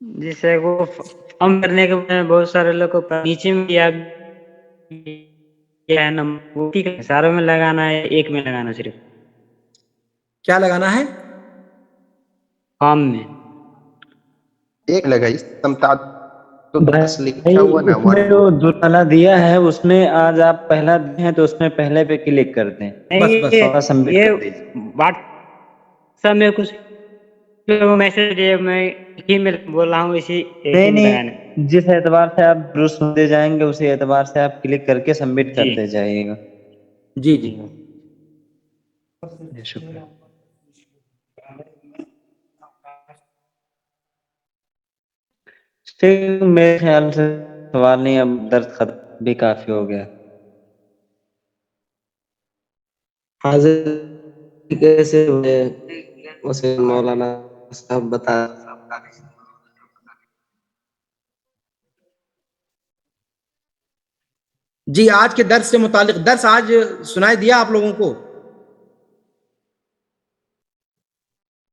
جی سر، وہ فارم بھرنے کے بعد بہت سارے لوگ کو نیچے میں کیا ہے نمبر، وہ ٹھیک ہے ساروں میں لگانا ہے ایک میں لگانا صرف کیا لگانا ہے؟ فارم میں ایک لگائی تو دس لکھا ہوا نا اس میں جو جرمانہ دیا ہے اس میں آج آپ پہلا دن ہے تو اس میں پہلے پہ کلک کرتے ہیں، بس تھوڑا سبمٹ یہ کر دیجیے۔ واٹس ایپ میں کچھ میسج میں ای میل بول رہا ہوں اسی نہیں، جس اعتبار سے آپ درست ہوتے جائیں گے اسی اعتبار سے آپ کلک کر کے سبمٹ جی کرتے جائیے گا۔ جی جی، شکریہ۔ ٹھیک، میرے خیال سے سوال نہیں، اب درد ختم بھی کافی ہو گیا۔ حاضر کیسے ہوئے اسے مولانا صاحب بتا۔ جی، آج کے درس سے متعلق درس آج سنائی دیا آپ لوگوں کو؟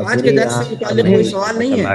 آج کے درس سے متعلق کوئی سوال نہیں ہے؟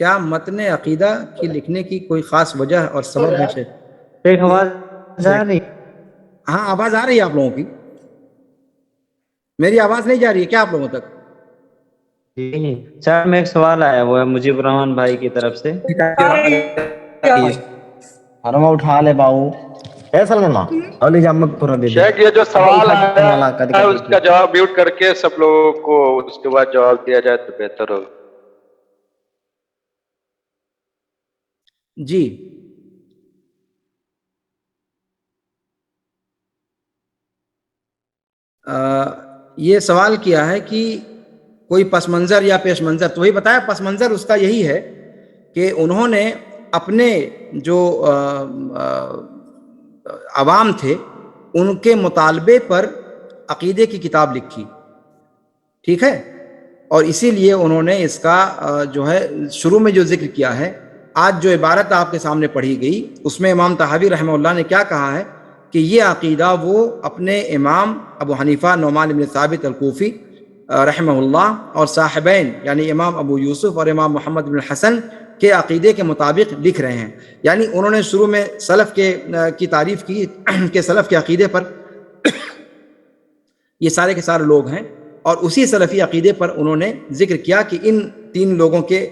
کیا متن عقیدہ کی لکھنے کی کوئی خاص وجہ اور سبب ہے شیخ؟ ایک آواز آ رہی ہاں آواز آ رہی ہے آپ لوگوں کی؟ میری آواز نہیں جا رہی ہے کیا آپ لوگوں تک؟ چار میں ایک سوال آیا ہوا ہے مجیب الرحمان بھائی کی طرف سے ہرما اٹھا لے باؤ ہے سلمان اولی جامک پورا دے دے شیخ یہ جو سوال ہے اس کا جواب میوٹ کر کے سب لوگوں کو اس کے بعد جواب دیا جائے تو بہتر ہوگا. جی یہ سوال کیا ہے کہ کوئی پس منظر یا پیش منظر، تو وہی بتایا پس منظر اس کا یہی ہے کہ انہوں نے اپنے جو عوام تھے ان کے مطالبے پر عقیدے کی کتاب لکھی، ٹھیک ہے، اور اسی لیے انہوں نے اس کا جو ہے شروع میں جو ذکر کیا ہے، آج جو عبارت آپ کے سامنے پڑھی گئی اس میں امام طحاوی رحمہ اللہ نے کیا کہا ہے کہ یہ عقیدہ وہ اپنے امام ابو حنیفہ نعمان بن ثابت الکوفی رحمہ اللہ اور صاحبین یعنی امام ابو یوسف اور امام محمد بن حسن کے عقیدے کے مطابق لکھ رہے ہیں. یعنی انہوں نے شروع میں سلف کی تعریف کی کہ سلف کے عقیدے پر یہ سارے کے سارے لوگ ہیں، اور اسی سلفی عقیدے پر انہوں نے ذکر کیا کہ ان تین لوگوں کے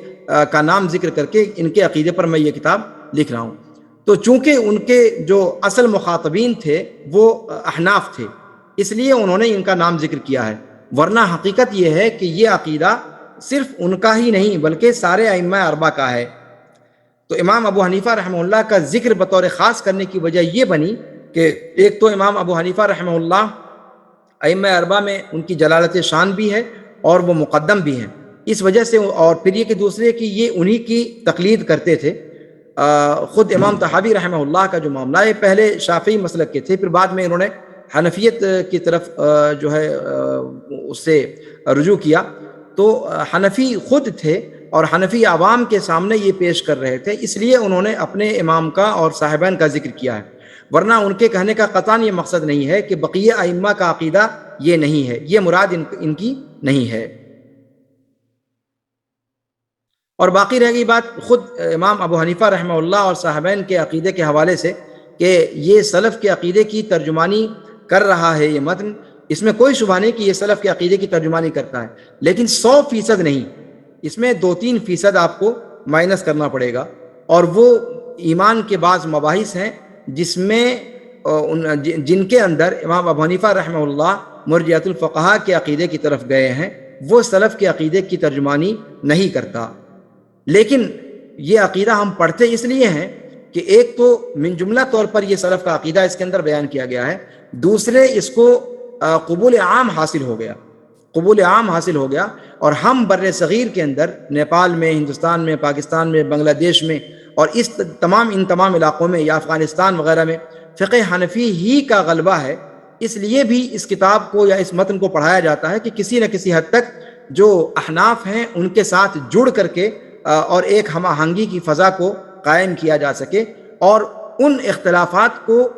کا نام ذکر کر کے ان کے عقیدے پر میں یہ کتاب لکھ رہا ہوں. تو چونکہ ان کے جو اصل مخاطبین تھے وہ احناف تھے اس لیے انہوں نے ان کا نام ذکر کیا ہے، ورنہ حقیقت یہ ہے کہ یہ عقیدہ صرف ان کا ہی نہیں بلکہ سارے ائمہ اربعہ کا ہے. تو امام ابو حنیفہ رحمہ اللہ کا ذکر بطور خاص کرنے کی وجہ یہ بنی کہ ایک تو امام ابو حنیفہ رحمہ اللہ ائمہ اربعہ میں ان کی جلالت شان بھی ہے اور وہ مقدم بھی ہیں، اس وجہ سے، اور پھر یہ کہ دوسرے کہ یہ انہی کی تقلید کرتے تھے. خود امام طحاوی رحمہ اللہ کا جو معاملہ ہے، پہلے شافعی مسلک کے تھے، پھر بعد میں انہوں نے حنفیت کی طرف جو ہے اس سے رجوع کیا. تو حنفی خود تھے اور حنفی عوام کے سامنے یہ پیش کر رہے تھے، اس لیے انہوں نے اپنے امام کا اور صاحبان کا ذکر کیا ہے، ورنہ ان کے کہنے کا قطعاً یہ مقصد نہیں ہے کہ بقیہ ائمہ کا عقیدہ یہ نہیں ہے، یہ مراد ان کی نہیں ہے. اور باقی رہ گئی بات خود امام ابو حنیفہ رحمہ اللہ اور صاحبین کے عقیدے کے حوالے سے کہ یہ سلف کے عقیدے کی ترجمانی کر رہا ہے یہ متن، اس میں کوئی شبہ نہیں کہ یہ سلف کے عقیدے کی ترجمانی کرتا ہے، لیکن 100% نہیں، اس میں 2-3% آپ کو مائنس کرنا پڑے گا، اور وہ ایمان کے بعض مباحث ہیں جس میں جن کے اندر امام ابو حنیفہ رحمہ اللہ مرجعۃ الفقہاء کے عقیدے کی طرف گئے ہیں، وہ سلف کے عقیدے کی ترجمانی نہیں کرتا. لیکن یہ عقیدہ ہم پڑھتے اس لیے ہیں کہ ایک تو من جملہ طور پر یہ سلف کا عقیدہ اس کے اندر بیان کیا گیا ہے، دوسرے اس کو قبول عام حاصل ہو گیا، قبول عام حاصل ہو گیا، اور ہم بر صغیر کے اندر نیپال میں، ہندوستان میں، پاکستان میں، بنگلہ دیش میں اور ان تمام علاقوں میں یا افغانستان وغیرہ میں فقہ حنفی ہی کا غلبہ ہے، اس لیے بھی اس کتاب کو یا اس متن کو پڑھایا جاتا ہے کہ کسی نہ کسی حد تک جو احناف ہیں ان کے ساتھ جڑ کر کے اور ایک ہم آہنگی کی فضا کو قائم کیا جا سکے، اور ان اختلافات کو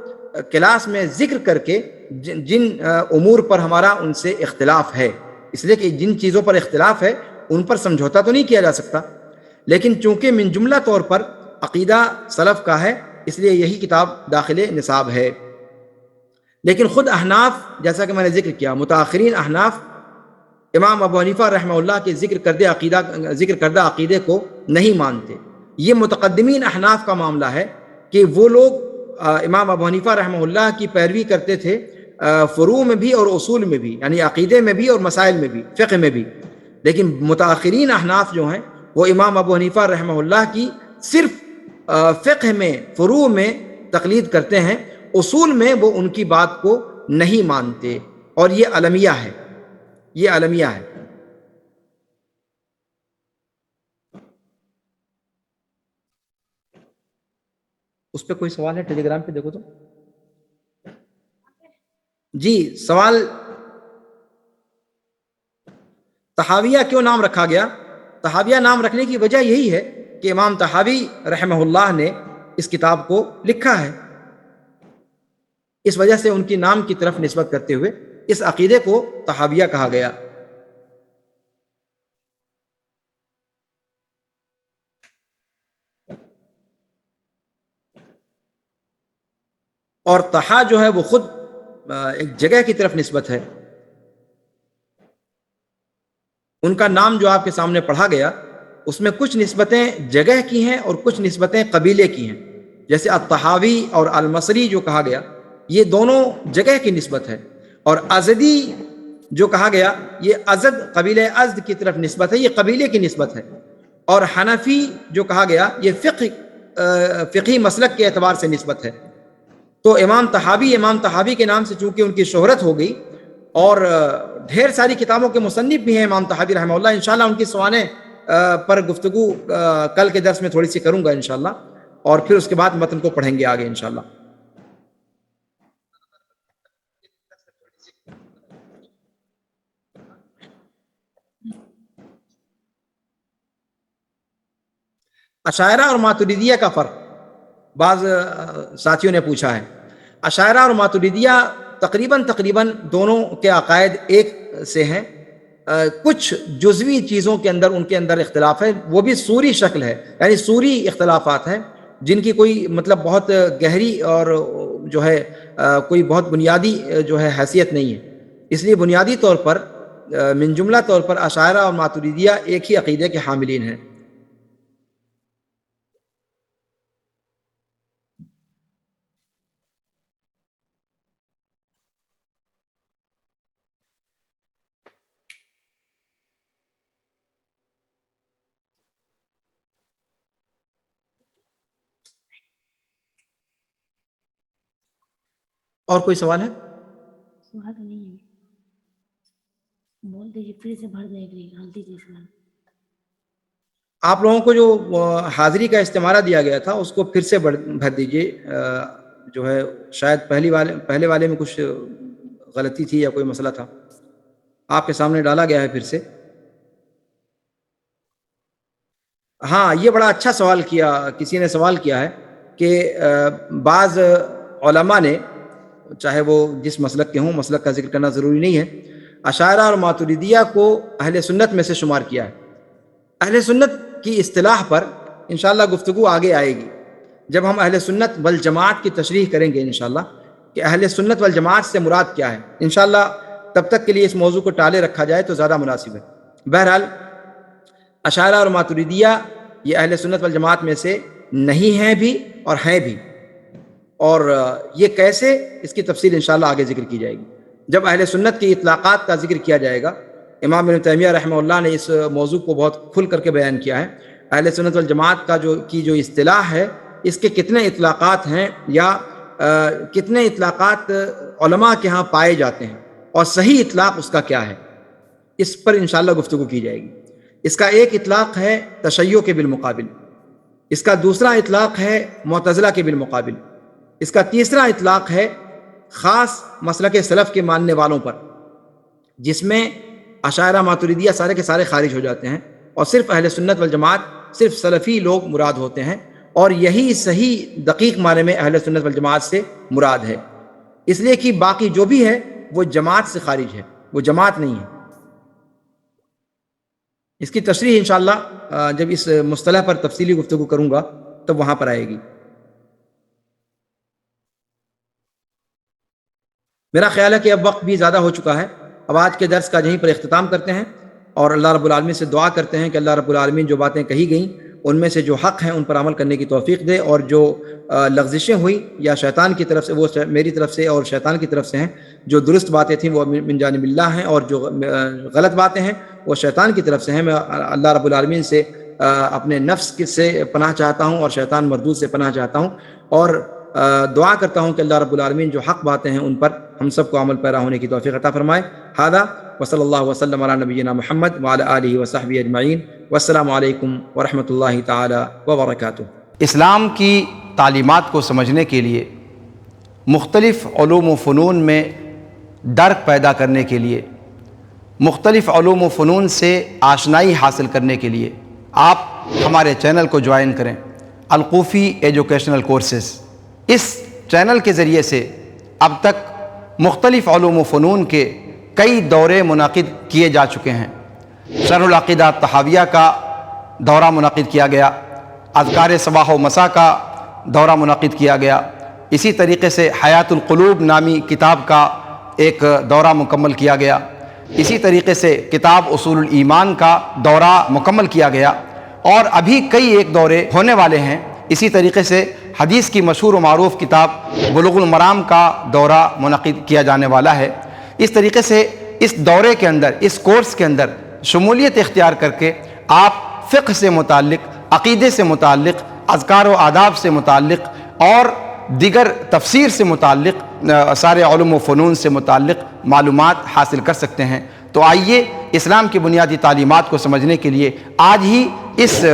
کلاس میں ذکر کر کے جن امور پر ہمارا ان سے اختلاف ہے، اس لیے کہ جن چیزوں پر اختلاف ہے ان پر سمجھوتا تو نہیں کیا جا سکتا، لیکن چونکہ من جملہ طور پر عقیدہ سلف کا ہے اس لیے یہی کتاب داخل نصاب ہے. لیکن خود احناف، جیسا کہ میں نے ذکر کیا، متاخرین احناف امام ابو حنیفہ رحمہ اللہ کے ذکر کردہ عقیدے کو نہیں مانتے. یہ متقدمین احناف کا معاملہ ہے کہ وہ لوگ امام ابو حنیفہ رحمہ اللہ کی پیروی کرتے تھے فروع میں بھی اور اصول میں بھی، یعنی عقیدے میں بھی اور مسائل میں بھی، فقہ میں بھی. لیکن متاخرین احناف جو ہیں وہ امام ابو حنیفہ رحمہ اللہ کی صرف فقہ میں، فروع میں تقلید کرتے ہیں، اصول میں وہ ان کی بات کو نہیں مانتے، اور یہ المیہ ہے، یہ المیہ ہے۔ اس پہ کوئی سوال ہے ٹیلی گرام پہ؟ دیکھو تو جی، سوال طحاویہ کیوں نام رکھا گیا؟ طحاویہ نام رکھنے کی وجہ یہی ہے کہ امام طحاوی رحمہ اللہ نے اس کتاب کو لکھا ہے، اس وجہ سے ان کی نام کی طرف نسبت کرتے ہوئے اس عقیدے کو طحاویہ کہا گیا۔ اور طحا جو ہے وہ خود ایک جگہ کی طرف نسبت ہے۔ ان کا نام جو آپ کے سامنے پڑھا گیا اس میں کچھ نسبتیں جگہ کی ہیں اور کچھ نسبتیں قبیلے کی ہیں، جیسے الطحاوی اور المصری جو کہا گیا یہ دونوں جگہ کی نسبت ہے، اور ازدی جو کہا گیا یہ ازد قبیلہ ازد کی طرف نسبت ہے، یہ قبیلے کی نسبت ہے، اور حنفی جو کہا گیا یہ فقہی مسلک کے اعتبار سے نسبت ہے۔ تو امام طحاوی کے نام سے چونکہ ان کی شہرت ہو گئی، اور ڈھیر ساری کتابوں کے مصنف بھی ہیں امام طحاوی رحمہ اللہ، انشاءاللہ ان کی سوانح پر گفتگو کل کے درس میں تھوڑی سی کروں گا انشاءاللہ، اور پھر اس کے بعد متن کو پڑھیں گے آگے انشاءاللہ۔ اشاعرہ اور ماتریدیہ کا فرق بعض ساتھیوں نے پوچھا ہے۔ اشاعرہ اور ماتریدیہ تقریباً دونوں کے عقائد ایک سے ہیں، کچھ جزوی چیزوں کے اندر ان کے اندر اختلاف ہے، وہ بھی صوری شکل ہے، یعنی صوری اختلافات ہیں جن کی کوئی مطلب بہت گہری اور جو ہے کوئی بہت بنیادی جو ہے حیثیت نہیں ہے۔ اس لیے بنیادی طور پر من جملہ طور پر اشاعرہ اور ماتریدیہ ایک ہی عقیدے کے حاملین ہیں۔ اور کوئی سوال ہے؟ سوال تو نہیں ہے، بول دیجیے پھر سے بھر دے گی، غلطی تھی سوال۔ آپ لوگوں کو جو حاضری کا استمارہ دیا گیا تھا اس کو پھر سے بھر دیجیے، جو ہے شاید پہلے والے میں کچھ غلطی تھی یا کوئی مسئلہ تھا، آپ کے سامنے ڈالا گیا ہے پھر سے۔ ہاں، یہ بڑا اچھا سوال کیا، کسی نے سوال کیا ہے کہ بعض علماء نے، چاہے وہ جس مسلک کے ہوں، مسلک کا ذکر کرنا ضروری نہیں ہے، اشاعرہ اور ماتریدیہ کو اہل سنت میں سے شمار کیا ہے۔ اہل سنت کی اصطلاح پر انشاءاللہ گفتگو آگے آئے گی جب ہم اہل سنت والجماعت کی تشریح کریں گے انشاءاللہ، کہ اہل سنت والجماعت سے مراد کیا ہے۔ انشاءاللہ تب تک کے لیے اس موضوع کو ٹالے رکھا جائے تو زیادہ مناسب ہے۔ بہرحال اشاعرہ اور ماتریدیہ یہ اہل سنت والجماعت میں سے نہیں ہیں بھی اور ہیں بھی، اور یہ کیسے، اس کی تفصیل انشاءاللہ آگے ذکر کی جائے گی جب اہل سنت کی اطلاقات کا ذکر کیا جائے گا۔ امام ابن تیمیہ رحمہ اللہ نے اس موضوع کو بہت کھل کر کے بیان کیا ہے۔ اہل سنت والجماعت کا جو اصطلاح ہے، اس کے کتنے اطلاقات ہیں یا کتنے اطلاقات علماء کے ہاں پائے جاتے ہیں، اور صحیح اطلاق اس کا کیا ہے، اس پر انشاءاللہ گفتگو کی جائے گی۔ اس کا ایک اطلاق ہے تشیع کے بالمقابل، اس کا دوسرا اطلاق ہے معتزلہ کے بالمقابل، اس کا تیسرا اطلاق ہے خاص مسلک سلف کے ماننے والوں پر، جس میں اشاعرہ ماتریدیہ سارے کے سارے خارج ہو جاتے ہیں، اور صرف اہل سنت والجماعت، صرف سلفی لوگ مراد ہوتے ہیں، اور یہی صحیح دقیق معنی میں اہل سنت والجماعت سے مراد ہے، اس لیے کہ باقی جو بھی ہے وہ جماعت سے خارج ہے، وہ جماعت نہیں ہے۔ اس کی تشریح انشاءاللہ جب اس مصطلح پر تفصیلی گفتگو کروں گا تب وہاں پر آئے گی۔ میرا خیال ہے کہ اب وقت بھی زیادہ ہو چکا ہے، اب آج کے درس کا یہیں پر اختتام کرتے ہیں، اور اللہ رب العالمین سے دعا کرتے ہیں کہ اللہ رب العالمین جو باتیں کہی گئیں ان میں سے جو حق ہیں ان پر عمل کرنے کی توفیق دے، اور جو لغزشیں ہوئی یا شیطان کی طرف سے، وہ میری طرف سے اور شیطان کی طرف سے ہیں، جو درست باتیں تھیں وہ من جانب اللہ ہیں، اور جو غلط باتیں ہیں وہ شیطان کی طرف سے ہیں۔ میں اللہ رب العالمین سے اپنے نفس سے پناہ چاہتا ہوں اور شیطان مردود سے پناہ چاہتا ہوں، اور دعا کرتا ہوں کہ اللہ رب العالمین جو حق باتیں ہیں ان پر ہم سب کو عمل پیرا ہونے کی توفیق عطا فرمائے. ھذا وصلی اللہ وسلم علی نبینا محمد وعلی آلہ وصحبہ اجمعین. والسلام علیکم ورحمۃ اللہ تعالی وبرکاتہ. اسلام کی تعلیمات کو سمجھنے کے لیے، مختلف علوم و فنون میں درک پیدا کرنے کے لیے، مختلف علوم و فنون سے آشنائی حاصل کرنے کے لیے آپ ہمارے چینل کو جوائن کریں، القوفی ایجوکیشنل کورسز. اس چینل کے ذریعے سے اب تک مختلف علوم و فنون کے کئی دورے منعقد کیے جا چکے ہیں. شرح العقیدہ طحاویہ کا دورہ منعقد کیا گیا، اذکار صباح و مساء کا دورہ منعقد کیا گیا، اسی طریقے سے حیات القلوب نامی کتاب کا ایک دورہ مکمل کیا گیا، اسی طریقے سے کتاب اصول الایمان کا دورہ مکمل کیا گیا، اور ابھی کئی ایک دورے ہونے والے ہیں. اسی طریقے سے حدیث کی مشہور و معروف کتاب بلوغ المرام کا دورہ منعقد کیا جانے والا ہے. اس طریقے سے اس دورے کے اندر، اس کورس کے اندر شمولیت اختیار کر کے آپ فقہ سے متعلق، عقیدے سے متعلق، اذکار و آداب سے متعلق اور دیگر تفسیر سے متعلق، سارے علوم و فنون سے متعلق معلومات حاصل کر سکتے ہیں. تو آئیے اسلام کی بنیادی تعلیمات کو سمجھنے کے لیے آج ہی اس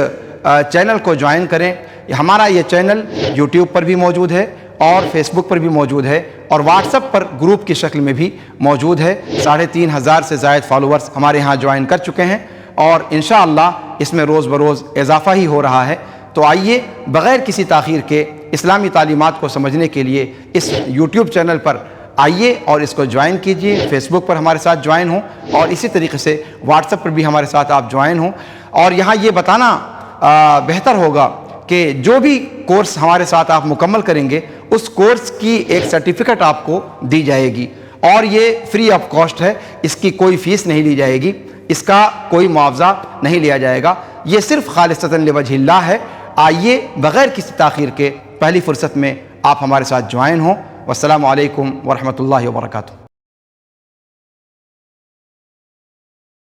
چینل کو جوائن کریں. ہمارا یہ چینل یوٹیوب پر بھی موجود ہے اور فیس بک پر بھی موجود ہے اور واٹس ایپ پر گروپ کی شکل میں بھی موجود ہے. 3500 سے زائد فالوورز ہمارے ہاں جوائن کر چکے ہیں اور انشاءاللہ اس میں روز بروز اضافہ ہی ہو رہا ہے. تو آئیے بغیر کسی تاخیر کے اسلامی تعلیمات کو سمجھنے کے لیے اس یوٹیوب چینل پر آئیے اور اس کو جوائن کیجئے. فیس بک پر ہمارے ساتھ جوائن ہوں اور اسی طریقے سے واٹس ایپ پر بھی ہمارے ساتھ آپ جوائن ہوں. اور یہاں یہ بتانا بہتر ہوگا کہ جو بھی کورس ہمارے ساتھ آپ مکمل کریں گے اس کورس کی ایک سرٹیفکیٹ آپ کو دی جائے گی اور یہ فری آف کاسٹ ہے. اس کی کوئی فیس نہیں لی جائے گی، اس کا کوئی معاوضہ نہیں لیا جائے گا. یہ صرف خالصتاً لوجہ اللہ ہے. آئیے بغیر کسی تاخیر کے پہلی فرصت میں آپ ہمارے ساتھ جوائن ہوں. والسلام علیکم ورحمۃ اللہ وبرکاتہ.